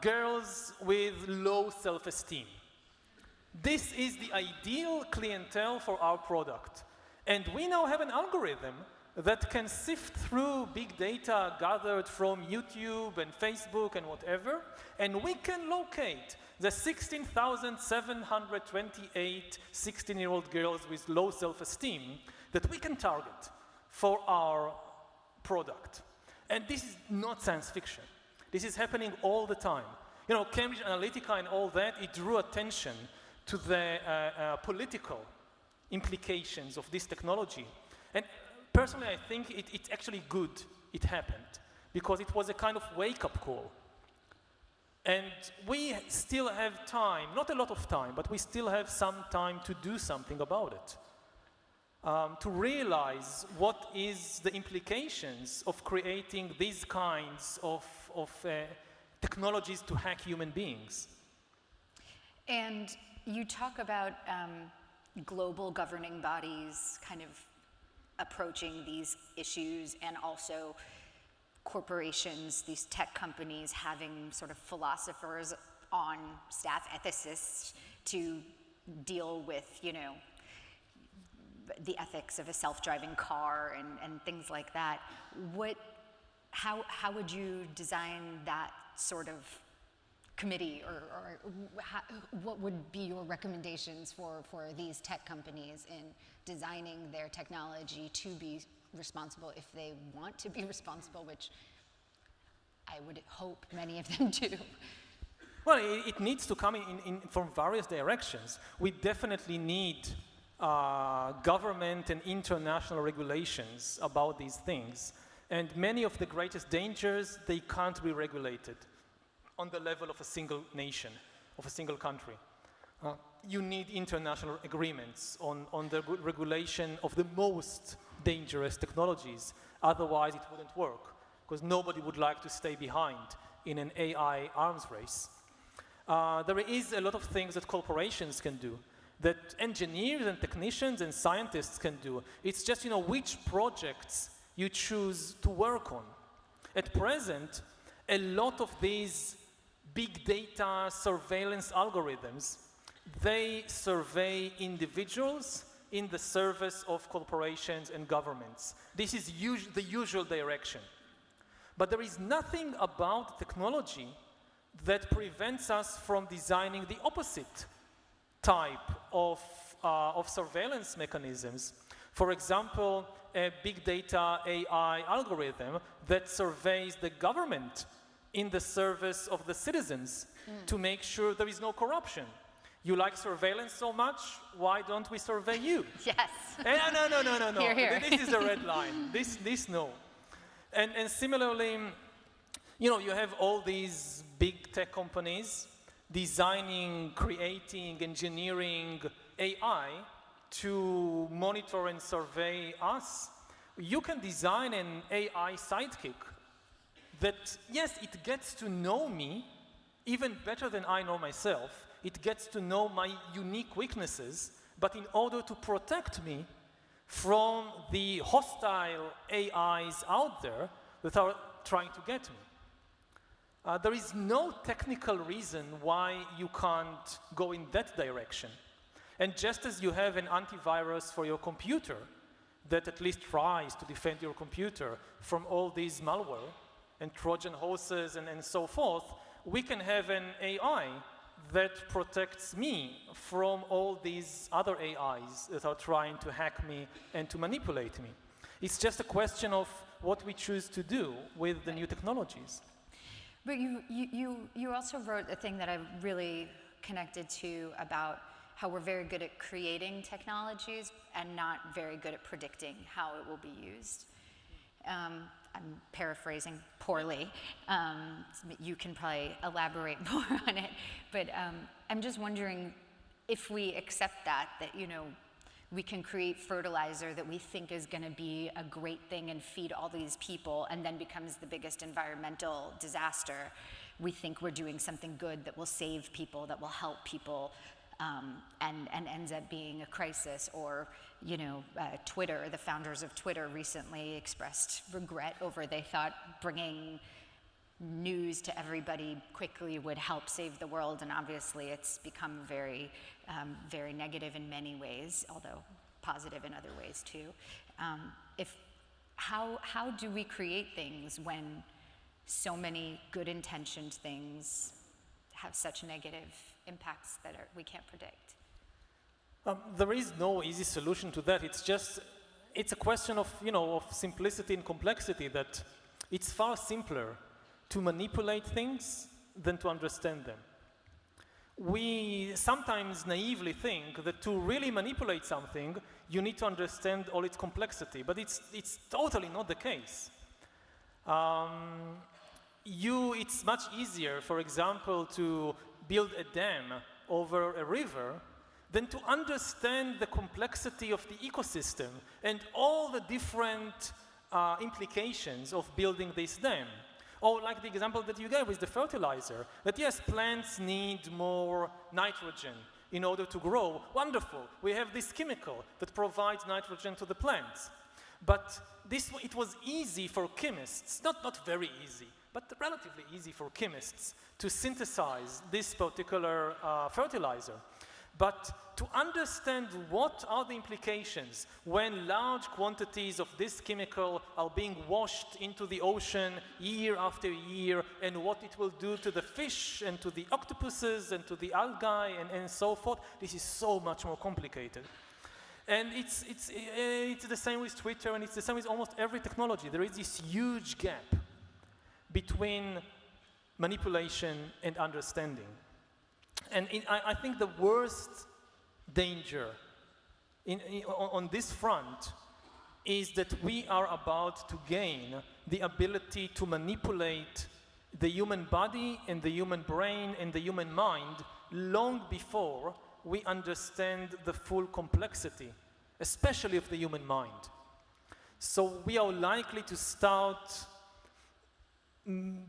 girls with low self-esteem. This is the ideal clientele for our product. And we now have an algorithm that can sift through big data gathered from YouTube and Facebook and whatever, and we can locate the 16,728 16-year-old girls with low self-esteem that we can target for our product. And this is not science fiction. This is happening all the time. You know, Cambridge Analytica and all that, it drew attention to the political implications of this technology. And personally, I think it's actually good it happened, because it was a kind of wake-up call. And we still have time, not a lot of time, but we still have some time to do something about it. To realize what is the implications of creating these kinds of technologies to hack human beings. And you talk about global governing bodies kind of approaching these issues, and also corporations, these tech companies having sort of philosophers on staff, ethicists, to deal with, you know, the ethics of a self-driving car and things like that. How would you design that sort of committee, or what would be your recommendations for these tech companies in designing their technology to be responsible, if they want to be responsible, which I would hope many of them do? Well, it needs to come in from various directions. We definitely need government and international regulations about these things. And many of the greatest dangers, they can't be regulated on the level of a single nation, of a single country. You need international agreements on the regulation of the most dangerous technologies. Otherwise, it wouldn't work, because nobody would like to stay behind in an AI arms race. There is a lot of things that corporations can do, that engineers and technicians and scientists can do. It's just, you know, which projects you choose to work on. At present, a lot of these big data surveillance algorithms, they survey individuals in the service of corporations and governments. This is the usual direction. But there is nothing about technology that prevents us from designing the opposite type of surveillance mechanisms, for example, a big data AI algorithm that surveys the government in the service of the citizens to make sure there is no corruption. You like surveillance so much, why don't we survey you? Yes. No. Here, here. This is the red line. This no. And similarly, you know, you have all these big tech companies designing, creating, engineering AI to monitor and survey us. You can design an AI sidekick that, yes, it gets to know me even better than I know myself. It gets to know my unique weaknesses, but in order to protect me from the hostile AIs out there that are trying to get me. There is no technical reason why you can't go in that direction. And just as you have an antivirus for your computer that at least tries to defend your computer from all these malware and Trojan horses and so forth, we can have an AI that protects me from all these other AIs that are trying to hack me and to manipulate me. It's just a question of what we choose to do with the new technologies. But you also wrote a thing that I really connected to about how we're very good at creating technologies and not very good at predicting how it will be used. I'm paraphrasing poorly. You can probably elaborate more on it. But I'm just wondering if we accept that, you know, we can create fertilizer that we think is going to be a great thing and feed all these people and then becomes the biggest environmental disaster. We think we're doing something good that will save people, that will help people, and ends up being a crisis. Or, you know, Twitter, the founders of Twitter recently expressed regret over they thought bringing news to everybody quickly would help save the world, and obviously it's become very, very negative in many ways, although positive in other ways too. How do we create things when so many good-intentioned things have such negative impacts that we can't predict? There is no easy solution to that. It's a question of, you know, of simplicity and complexity, that it's far simpler to manipulate things than to understand them. We sometimes naively think that to really manipulate something, you need to understand all its complexity, but it's totally not the case. It's much easier, for example, to build a dam over a river than to understand the complexity of the ecosystem and all the different implications of building this dam. Or like the example that you gave with the fertilizer, that yes, plants need more nitrogen in order to grow. Wonderful, we have this chemical that provides nitrogen to the plants. But it was easy for chemists, not very easy, but relatively easy for chemists to synthesize this particular fertilizer. But to understand what are the implications when large quantities of this chemical are being washed into the ocean year after year, and what it will do to the fish and to the octopuses and to the algae and so forth, this is so much more complicated. And it's the same with Twitter, and it's the same with almost every technology. There is this huge gap between manipulation and understanding. And I think the worst danger on this front is that we are about to gain the ability to manipulate the human body and the human brain and the human mind long before we understand the full complexity, especially of the human mind. So we are likely to start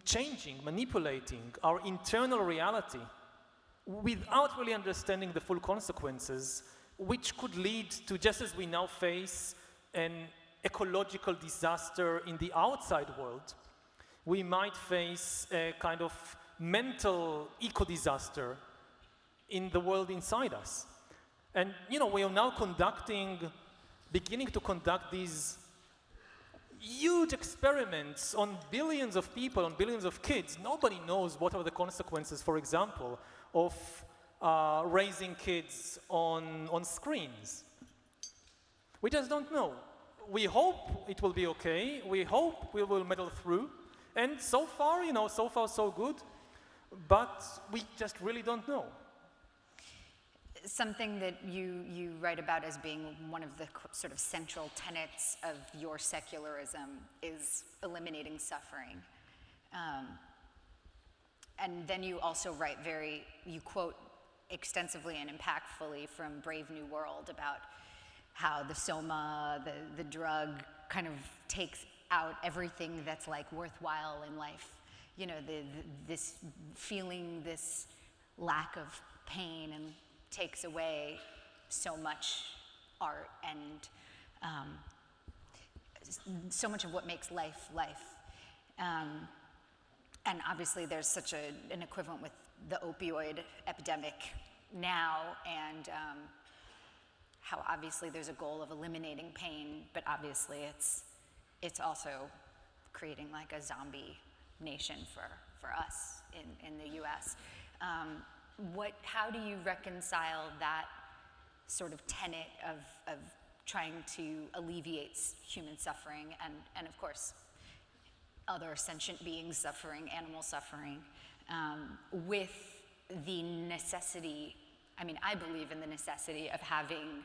changing, manipulating our internal reality without really understanding the full consequences, which could lead to, just as we now face an ecological disaster in the outside world, we might face a kind of mental eco-disaster in the world inside us. And, you know, we are now beginning to conduct these huge experiments on billions of people, on billions of kids. Nobody knows what are the consequences, for example, of raising kids on screens. We just don't know. We hope it will be okay. We hope we will muddle through. And so far, so far so good. But we just really don't know. Something that you write about as being one of the sort of central tenets of your secularism is eliminating suffering. And then you also write you quote extensively and impactfully from Brave New World about how the soma, the drug, kind of takes out everything that's like worthwhile in life. This feeling, this lack of pain, and takes away so much art and so much of what makes life life. And obviously there's such an equivalent with the opioid epidemic now, and how obviously there's a goal of eliminating pain, but obviously it's also creating like a zombie nation for us in the US. How do you reconcile that sort of tenet of trying to alleviate human suffering and of course other sentient beings suffering, animal suffering, with the necessity, I believe in the necessity of having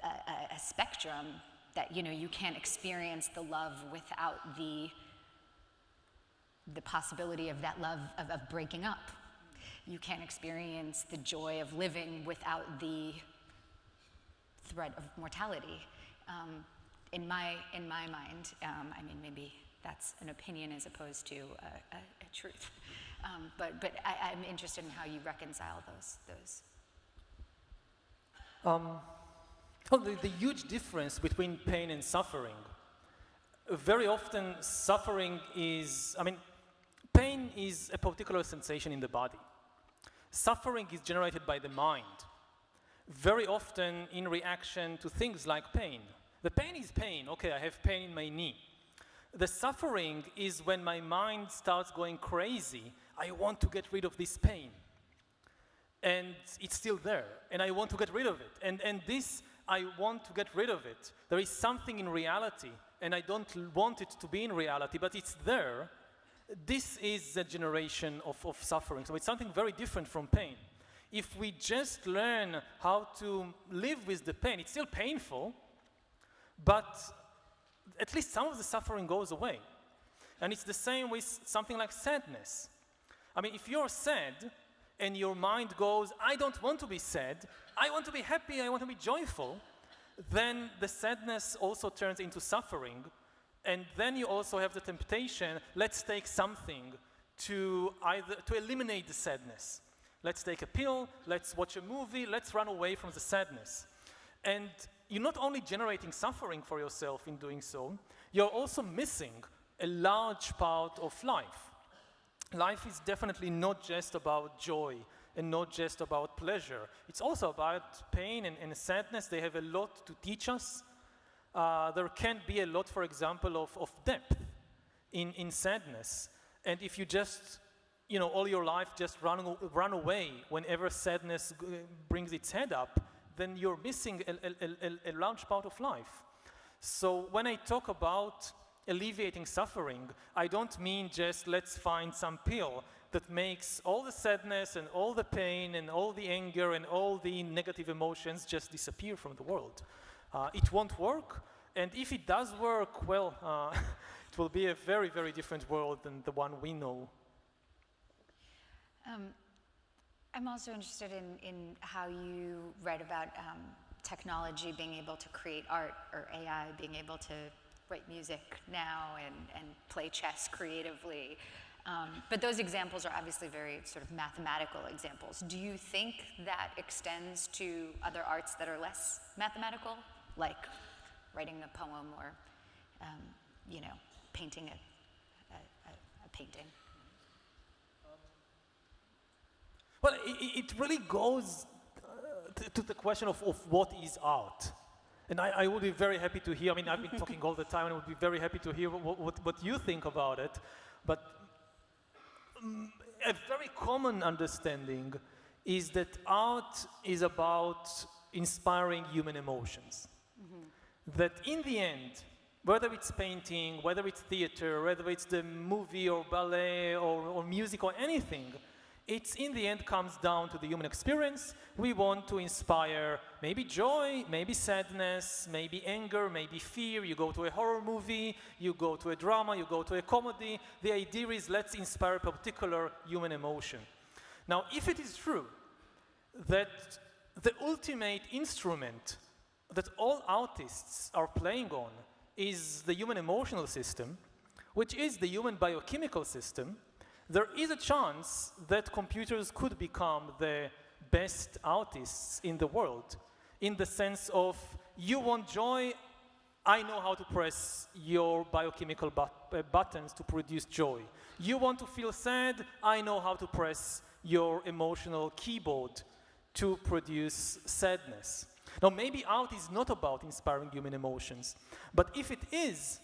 a spectrum that, you can't experience the love without the possibility of that love of breaking up. You can't experience the joy of living without the threat of mortality. In my mind, maybe that's an opinion as opposed to a truth. But I'm interested in how you reconcile those. The huge difference between pain and suffering. Very often, suffering is, pain is a particular sensation in the body. Suffering is generated by the mind, very often in reaction to things like pain. The pain is pain. Okay, I have pain in my knee. The suffering is when my mind starts going crazy. I want to get rid of this pain. And it's still there, and I want to get rid of it. And this, I want to get rid of it. There is something in reality, and I don't want it to be in reality, but it's there. This is the generation of suffering. So it's something very different from pain. If we just learn how to live with the pain, it's still painful, but at least some of the suffering goes away. And it's the same with something like sadness. If you're sad and your mind goes, I don't want to be sad, I want to be happy, I want to be joyful, then the sadness also turns into suffering. And then you also have the temptation, let's take something to eliminate the sadness. Let's take a pill, let's watch a movie, let's run away from the sadness. And you're not only generating suffering for yourself in doing so, you're also missing a large part of life. Life is definitely not just about joy and not just about pleasure. It's also about pain and sadness. They have a lot to teach us. There can be a lot, for example, of depth in sadness. And if you just, all your life just run away whenever sadness brings its head up, then you're missing a large part of life. So when I talk about alleviating suffering, I don't mean just let's find some pill that makes all the sadness and all the pain and all the anger and all the negative emotions just disappear from the world. It won't work, and if it does work, well, it will be a very, very different world than the one we know. I'm also interested in how you write about technology being able to create art, or AI being able to write music now and play chess creatively. But those examples are obviously very sort of mathematical examples. Do you think that extends to other arts that are less mathematical, like writing a poem or, painting a painting? Well, it really goes to the question of what is art. And I would be very happy to hear, I've been talking all the time, and I would be very happy to hear what you think about it. But a very common understanding is that art is about inspiring human emotions. That in the end, whether it's painting, whether it's theater, whether it's the movie or ballet or music or anything, it's in the end comes down to the human experience. We want to inspire maybe joy, maybe sadness, maybe anger, maybe fear. You go to a horror movie, you go to a drama, you go to a comedy. The idea is let's inspire a particular human emotion. Now, if it is true that the ultimate instrument that all artists are playing on is the human emotional system, which is the human biochemical system, there is a chance that computers could become the best artists in the world, in the sense of, you want joy, I know how to press your biochemical buttons to produce joy. You want to feel sad, I know how to press your emotional keyboard to produce sadness. Now, maybe art is not about inspiring human emotions, but if it is,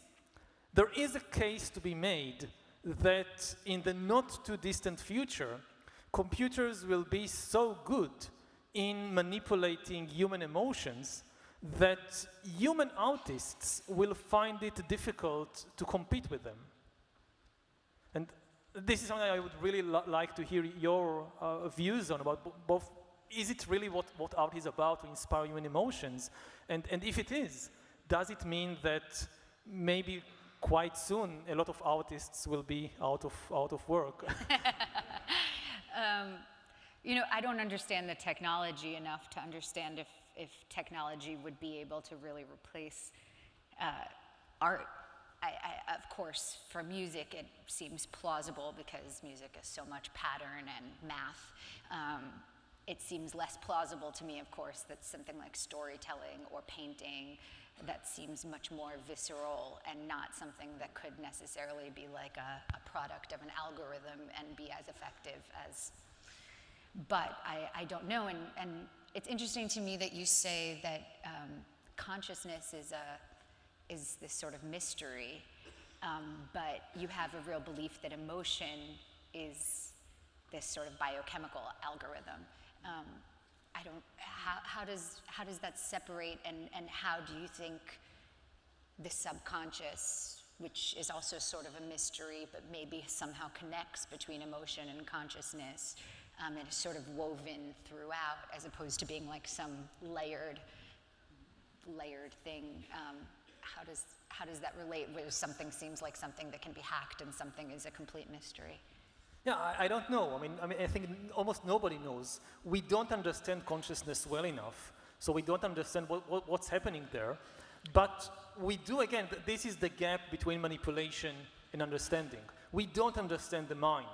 there is a case to be made that in the not too distant future, computers will be so good in manipulating human emotions that human artists will find it difficult to compete with them. And this is something I would really like to hear your views on, about both. Is it really what art is about, to inspire human emotions? And if it is, does it mean that maybe quite soon a lot of artists will be out of work? You know, I don't understand the technology enough to understand if technology would be able to really replace art. Of course, for music, it seems plausible because music is so much pattern and math. It seems less plausible to me, of course, that something like storytelling or painting, that seems much more visceral and not something that could necessarily be like a product of an algorithm and be as effective as. But I don't know, and it's interesting to me that you say that consciousness is this sort of mystery, but you have a real belief that emotion is this sort of biochemical algorithm. How does that separate, and how do you think the subconscious, which is also sort of a mystery, but maybe somehow connects between emotion and consciousness, and is sort of woven throughout, as opposed to being like some layered thing? How does that relate, where something seems like something that can be hacked and something is a complete mystery? Yeah, I don't know. I mean, I think almost nobody knows. We don't understand consciousness well enough, so we don't understand what's happening there. But we do, again, this is the gap between manipulation and understanding. We don't understand the mind,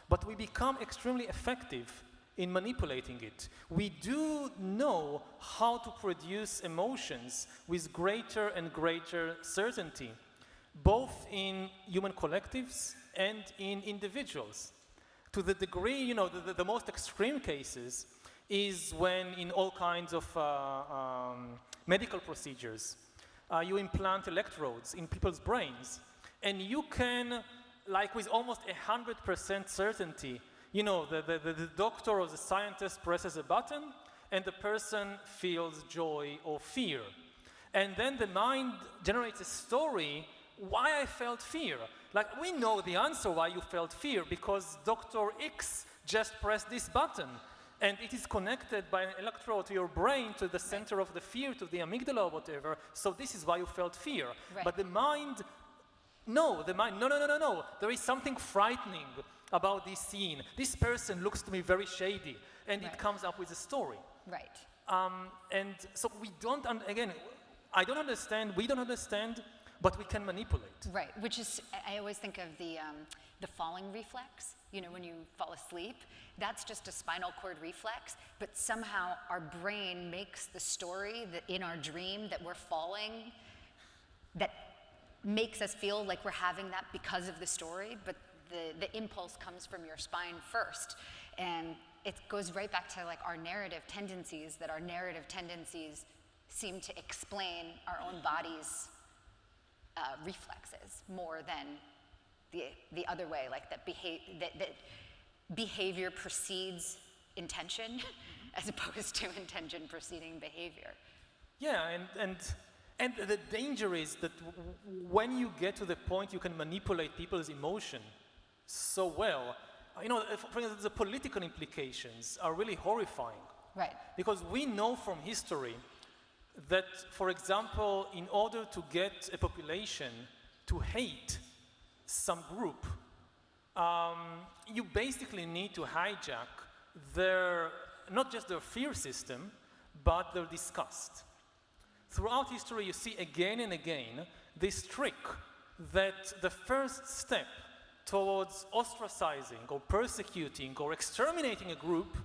but we become extremely effective in manipulating it. We do know how to produce emotions with greater and greater certainty, both in human collectives and in individuals. To the degree, you know, the most extreme cases is when in all kinds of medical procedures, you implant electrodes in people's brains, and you can, like with almost 100% certainty, you know, the doctor or the scientist presses a button and the person feels joy or fear. And then the mind generates a story why I felt fear. Like, we know the answer why you felt fear, because Dr. X just pressed this button, and it is connected by an electrode to your brain, to the center of the fear, to the amygdala or whatever, so this is why you felt fear. Right. But the mind, no, there is something frightening about this scene. This person looks to me very shady, and Right. it comes up with a story. Right. And so we don't, again, I don't understand, we don't understand, but we can manipulate. Right, which is, I always think of the falling reflex. You know, when you fall asleep, that's just a spinal cord reflex, but somehow our brain makes the story that in our dream that we're falling, that makes us feel like we're having that because of the story, but the impulse comes from your spine first. And it goes right back to like our narrative tendencies, that our narrative tendencies seem to explain our own body's reflexes more than the other way, like that behavior precedes intention as opposed to intention preceding behavior. Yeah, and the danger is that when you get to the point you can manipulate people's emotion so well, you know, for instance, the political implications are really horrifying. Right. Because we know from history that, for example, in order to get a population to hate some group, you basically need to hijack their, not just their fear system, but their disgust. Throughout history, you see again and again this trick that the first step towards ostracizing or persecuting or exterminating a group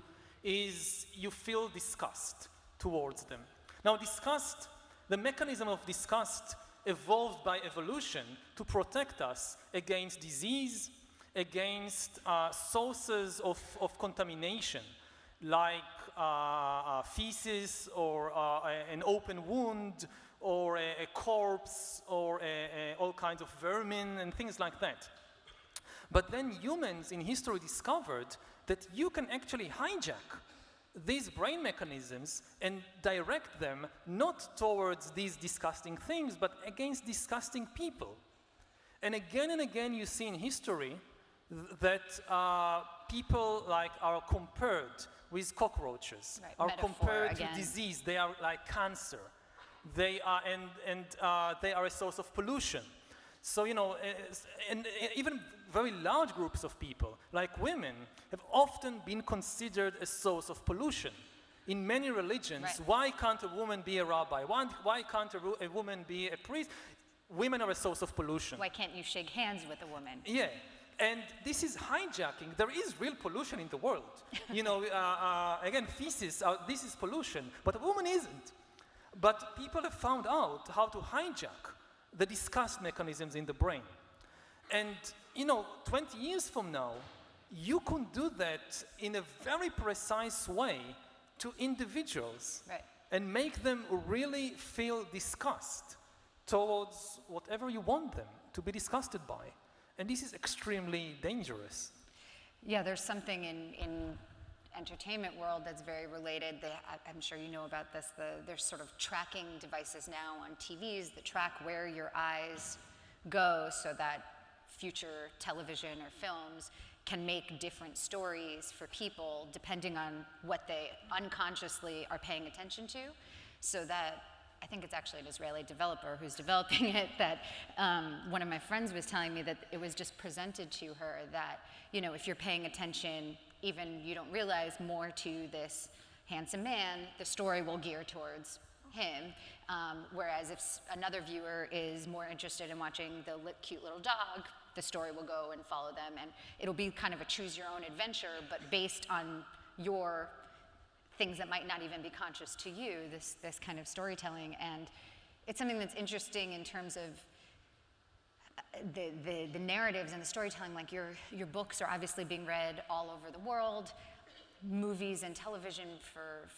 is you feel disgust towards them. Now, disgust, the mechanism of disgust evolved by evolution to protect us against disease, against sources of contamination, like feces or an open wound or a corpse or all kinds of vermin and things like that. But then humans in history discovered that you can actually hijack these brain mechanisms and direct them not towards these disgusting things, but against disgusting people. And again you see in history that people like are compared with cockroaches, right. are Metaphor compared again. to disease. They are like cancer. They are they are a source of pollution. So, you know, and even very large groups of people, like women, have often been considered a source of pollution. In many religions, Right. why can't a woman be a rabbi? Why can't a woman be a priest? Women are a source of pollution. Why can't you shake hands with a woman? Yeah, and this is hijacking. There is real pollution in the world. You know, again, feces, this is pollution, but a woman isn't. But people have found out how to hijack the disgust mechanisms in the brain. And, you know, 20 years from now, you can do that in a very precise way to individuals, Right. and make them really feel disgust towards whatever you want them to be disgusted by. And this is extremely dangerous. Yeah, there's something in entertainment world that's very related. I'm sure you know about this. There's sort of tracking devices now on TVs that track where your eyes go so that future television or films can make different stories for people depending on what they unconsciously are paying attention to. So that, I think it's actually an Israeli developer who's developing it, that one of my friends was telling me that it was just presented to her that, you know, if you're paying attention, even you don't realize more to this handsome man, the story will gear towards him. Whereas if another viewer is more interested in watching the cute little dog, the story will go and follow them. And it'll be kind of a choose your own adventure, but based on your things that might not even be conscious to you, this kind of storytelling. And it's something that's interesting in terms of the narratives and the storytelling. Like your books are obviously being read all over the world. Movies and television for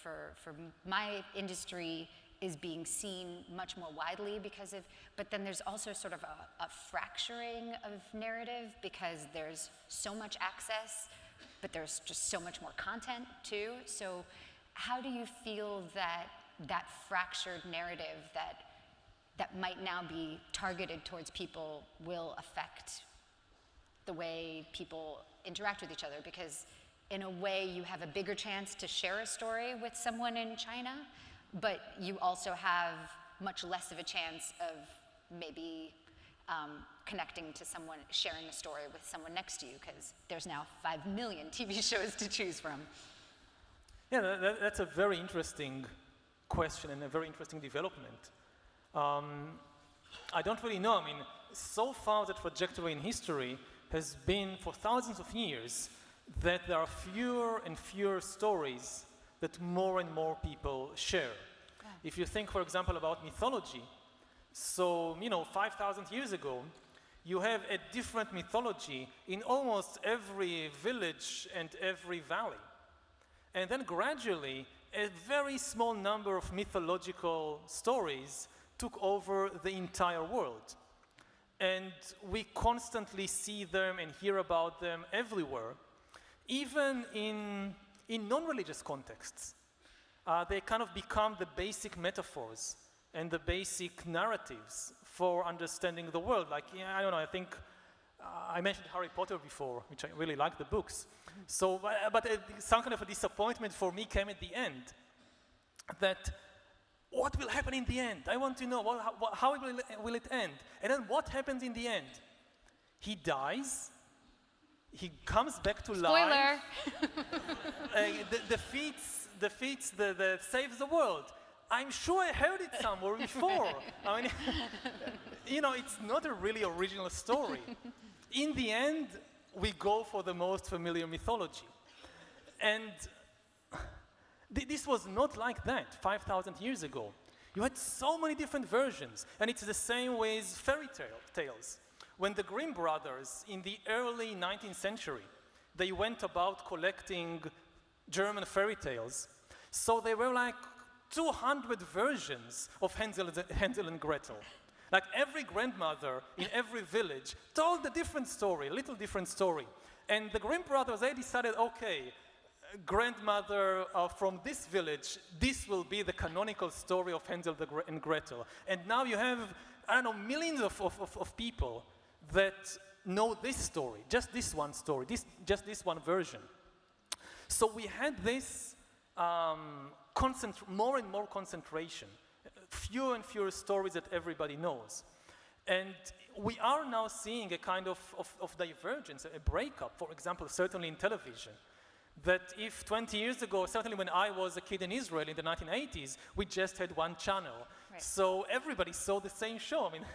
my industry is being seen much more widely because of, but then there's also sort of a fracturing of narrative because there's so much access, but there's just so much more content too. So how do you feel that fractured narrative that might now be targeted towards people will affect the way people interact with each other? Because in a way you have a bigger chance to share a story with someone in China, but you also have much less of a chance of maybe connecting to someone, sharing a story with someone next to you, because there's now 5 million TV shows to choose from. Yeah, that's a very interesting question and a very interesting development. I don't really know. I mean, so far the trajectory in history has been for thousands of years that there are fewer and fewer stories that more and more people share. Yeah. If you think, for example, about mythology, so, 5,000 years ago, you have a different mythology in almost every village and every valley. And then gradually, a very small number of mythological stories took over the entire world. And we constantly see them and hear about them everywhere. Even in in non-religious contexts. They kind of become the basic metaphors and the basic narratives for understanding the world. Like, I don't know, I think I mentioned Harry Potter before, which I really like the books. So, but some kind of a disappointment for me came at the end. That what will happen in the end? I want to know how will it end? And then what happens in the end? He dies. He comes back to life. Defeats saves the world. I'm sure I heard it somewhere before. I mean, you know, it's not a really original story. In the end, we go for the most familiar mythology. And this was not like that 5,000 years ago. You had so many different versions, and it's the same with fairy tales. When the Grimm brothers, in the early 19th century, they went about collecting German fairy tales, so there were like 200 versions of Hansel and Gretel. Like every grandmother in every village told a different story, a little different story. And the Grimm brothers, they decided, okay, grandmother from this village, this will be the canonical story of Hansel and Gretel. And now you have, I don't know, millions of people that know this story, just this one story, just this one version. So we had this more and more concentration, fewer and fewer stories that everybody knows. And we are now seeing a kind of divergence, a breakup, for example, certainly in television. That if 20 years ago, certainly when I was a kid in Israel in the 1980s, we just had one channel. Right. So everybody saw the same show. I mean,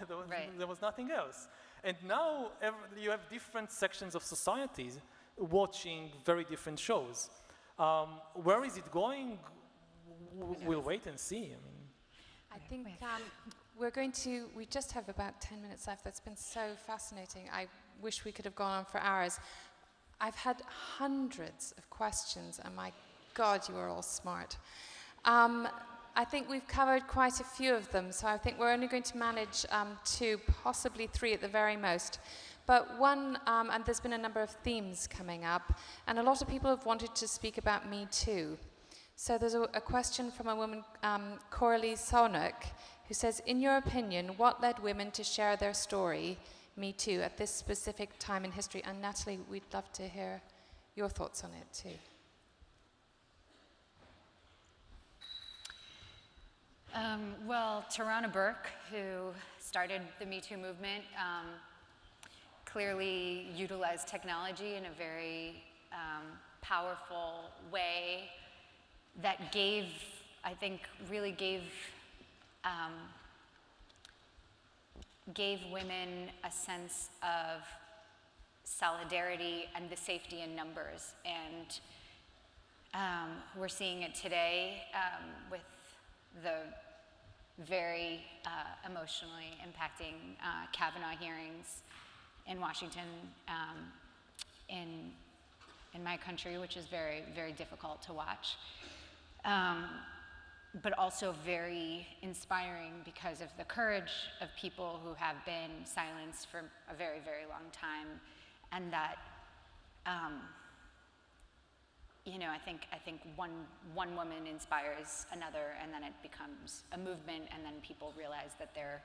there was nothing else. And now you have different sections of societies watching very different shows. Where is it going? We'll wait and see. I think we just have about 10 minutes left. That's been so fascinating. I wish we could have gone on for hours. I've had hundreds of questions, and my God, you are all smart. I think we've covered quite a few of them, so I think we're only going to manage 2, possibly 3 at the very most. But one, and there's been a number of themes coming up, and a lot of people have wanted to speak about Me Too. So there's a question from a woman, Coralie Sonuk, who says, in your opinion, what led women to share their story, Me Too, at this specific time in history? And Natalie, we'd love to hear your thoughts on it too. Well, Tarana Burke, who started the Me Too movement, clearly utilized technology in a very powerful way that really gave women a sense of solidarity and the safety in numbers. And we're seeing it today with the very emotionally impacting Kavanaugh hearings in Washington, in my country, which is very, very difficult to watch. But also very inspiring because of the courage of people who have been silenced for a very, very long time, and that, I think one woman inspires another, and then it becomes a movement, and then people realize that they're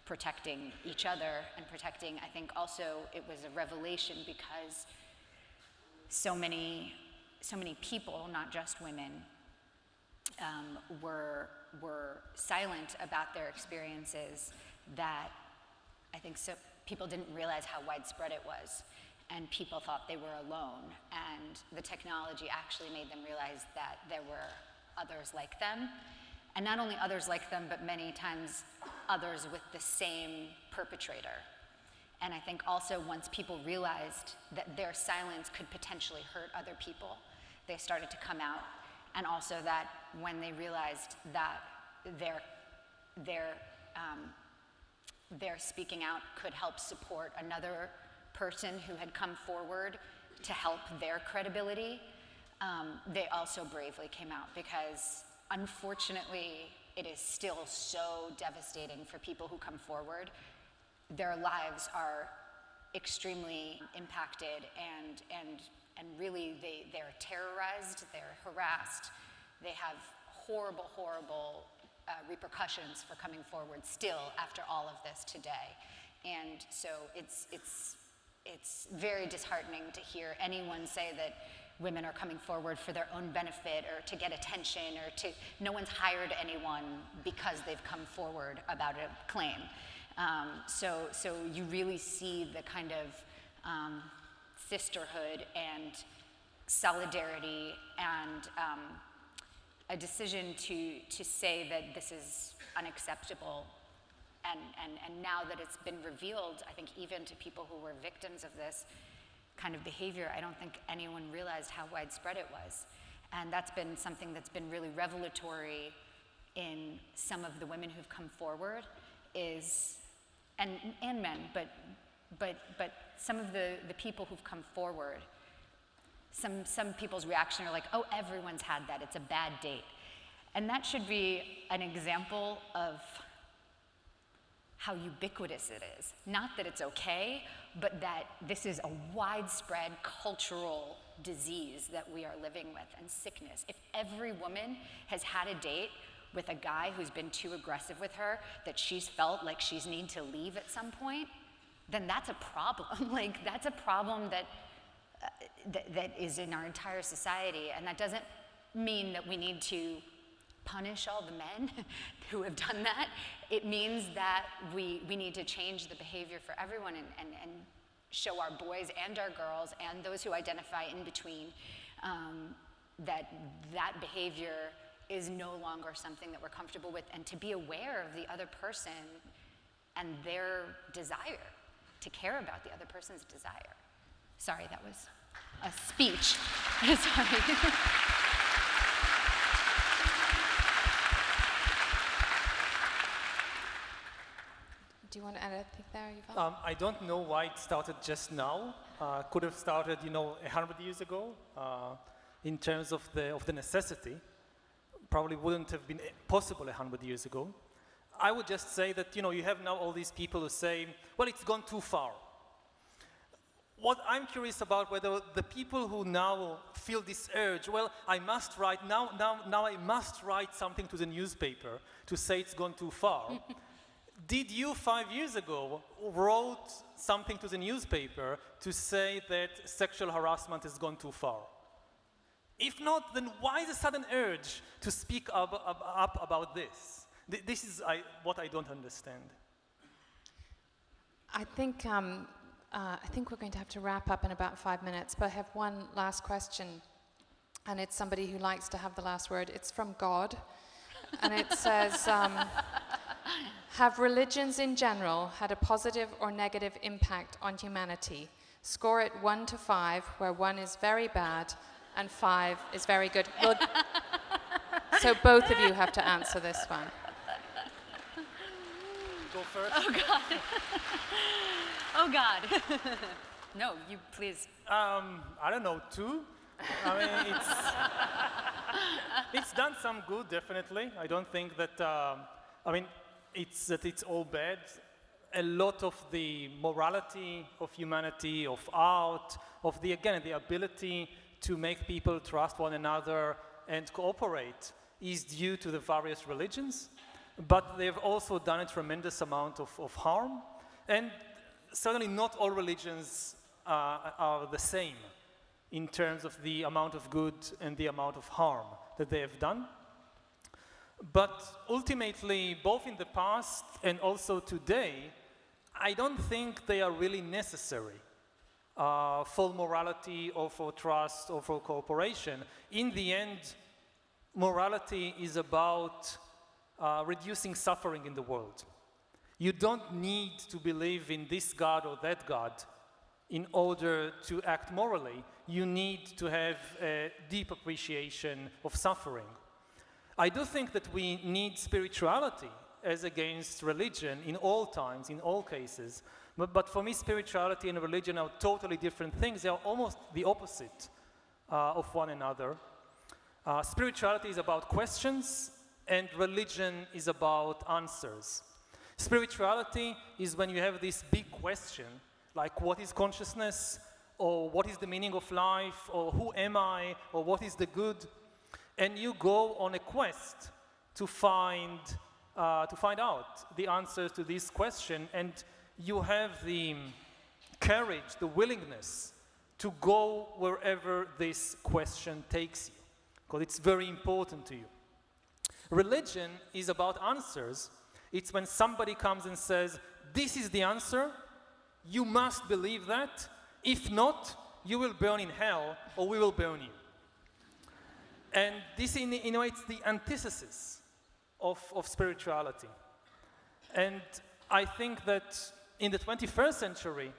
protecting each other and protecting. I think also it was a revelation because so many people, not just women, were silent about their experiences, that I think people didn't realize how widespread it was, and people thought they were alone, and the technology actually made them realize that there were others like them, and not only others like them, but many times others with the same perpetrator. And I think also once people realized that their silence could potentially hurt other people, they started to come out. And also that when they realized that their speaking out could help support another person who had come forward to help their credibility, they also bravely came out, because unfortunately it is still so devastating for people who come forward. Their lives are extremely impacted, and really they're terrorized, they're harassed, they have horrible, horrible repercussions for coming forward still after all of this today. And so it's very disheartening to hear anyone say that women are coming forward for their own benefit or to get attention no one's hired anyone because they've come forward about a claim. So you really see the kind of sisterhood and solidarity and a decision to say that this is unacceptable. And now that it's been revealed, I think even to people who were victims of this kind of behavior, I don't think anyone realized how widespread it was. And that's been something that's been really revelatory in some of the women who've come forward and men, but some of the people who've come forward, some people's reaction are like, oh, everyone's had that, it's a bad date. And that should be an example of how ubiquitous it is. Not that it's okay, but that this is a widespread cultural disease that we are living with, and sickness. If every woman has had a date with a guy who's been too aggressive with her, that she's felt like she's need to leave at some point, then that's a problem. Like, that's a problem that is in our entire society, and that doesn't mean that we need to punish all the men who have done that. It means that we need to change the behavior for everyone and show our boys and our girls and those who identify in between that behavior is no longer something that we're comfortable with, and to be aware of the other person and their desire, to care about the other person's desire. Sorry, that was a speech. Sorry. Do you want to add anything there, Yuval? I don't know why it started just now. Could have started, 100 years ago. In terms of the necessity, probably wouldn't have been possible 100 years ago. I would just say that, you have now all these people who say, well, it's gone too far. What I'm curious about, whether the people who now feel this urge, well, I must write, now I must write something to the newspaper to say it's gone too far. Did you 5 years ago wrote something to the newspaper to say that sexual harassment has gone too far? If not, then why the sudden urge to speak up about this? This is what I don't understand. I think we're going to have to wrap up in about 5 minutes, but I have one last question, and it's somebody who likes to have the last word. It's from God, and it says, have religions in general had a positive or negative impact on humanity? Score it 1 to 5, where 1 is very bad and 5 is very good. Well, so both of you have to answer this one. Go first. Oh, God. Oh, God. No, you please. I don't know, 2? I mean, it's done some good, definitely. I don't think that, it's all bad. A lot of the morality of humanity, of art, of the ability to make people trust one another and cooperate is due to the various religions. But they've also done a tremendous amount of harm. And certainly not all religions are the same in terms of the amount of good and the amount of harm that they have done. But ultimately, both in the past and also today, I don't think they are really necessary for morality or for trust or for cooperation. In the end, morality is about reducing suffering in the world. You don't need to believe in this God or that God in order to act morally. You need to have a deep appreciation of suffering. I do think that we need spirituality as against religion in all times, in all cases. But for me, spirituality and religion are totally different things. They are almost the opposite of one another. Spirituality is about questions, and religion is about answers. Spirituality is when you have this big question, like what is consciousness, or what is the meaning of life, or who am I, or what is the good, and you go on a quest to find out the answers to this question, and you have the courage, the willingness to go wherever this question takes you, because it's very important to you. Religion is about answers. It's when somebody comes and says, this is the answer, you must believe that. If not, you will burn in hell, or we will burn you. And this, it's the antithesis of spirituality. And I think that in the 21st century,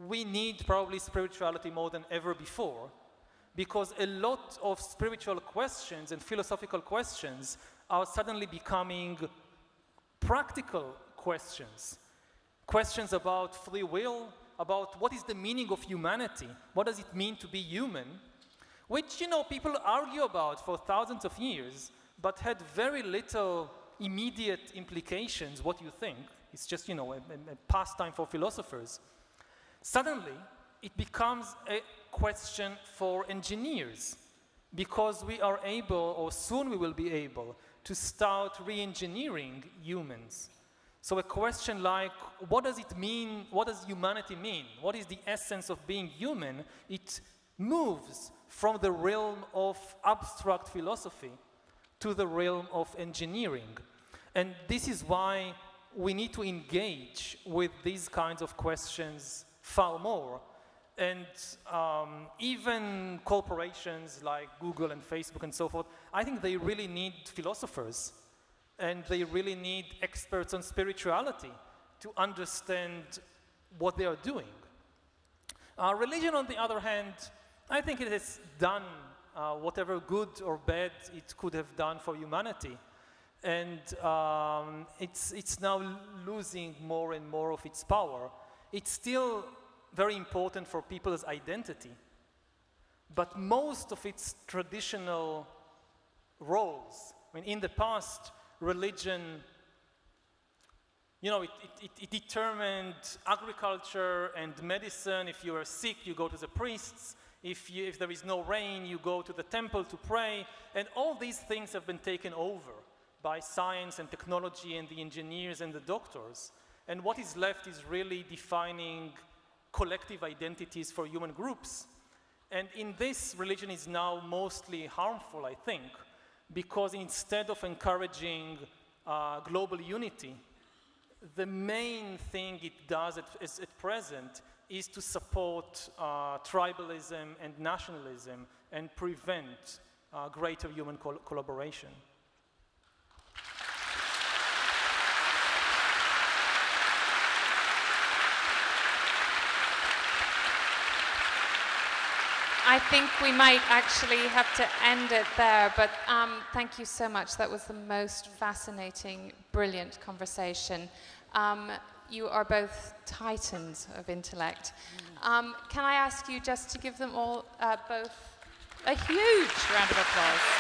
we need probably spirituality more than ever before, because a lot of spiritual questions and philosophical questions are suddenly becoming practical questions. Questions about free will, about what is the meaning of humanity, what does it mean to be human, which, people argue about for thousands of years, but had very little immediate implications. What you think? It's just, a pastime for philosophers. Suddenly, it becomes a question for engineers, because we are able, or soon we will be able, to start re-engineering humans. So a question like, what does it mean, what does humanity mean? What is the essence of being human? It moves from the realm of abstract philosophy to the realm of engineering. And this is why we need to engage with these kinds of questions far more. And even corporations like Google and Facebook and so forth, I think they really need philosophers, and they really need experts on spirituality to understand what they are doing. Religion, on the other hand, I think it has done whatever good or bad it could have done for humanity. And it's now losing more and more of its power. It's still very important for people's identity, but most of its traditional roles, in the past, religion, it determined agriculture and medicine. If you are sick, you go to the priests. If there is no rain, you go to the temple to pray. And all these things have been taken over by science and technology and the engineers and the doctors. And what is left is really defining collective identities for human groups. And in this, religion is now mostly harmful, I think, because instead of encouraging global unity, the main thing it does at present is to support tribalism and nationalism and prevent greater human collaboration. I think we might actually have to end it there, but thank you so much. That was the most fascinating, brilliant conversation. You are both titans of intellect. Can I ask you just to give them all both a huge round of applause?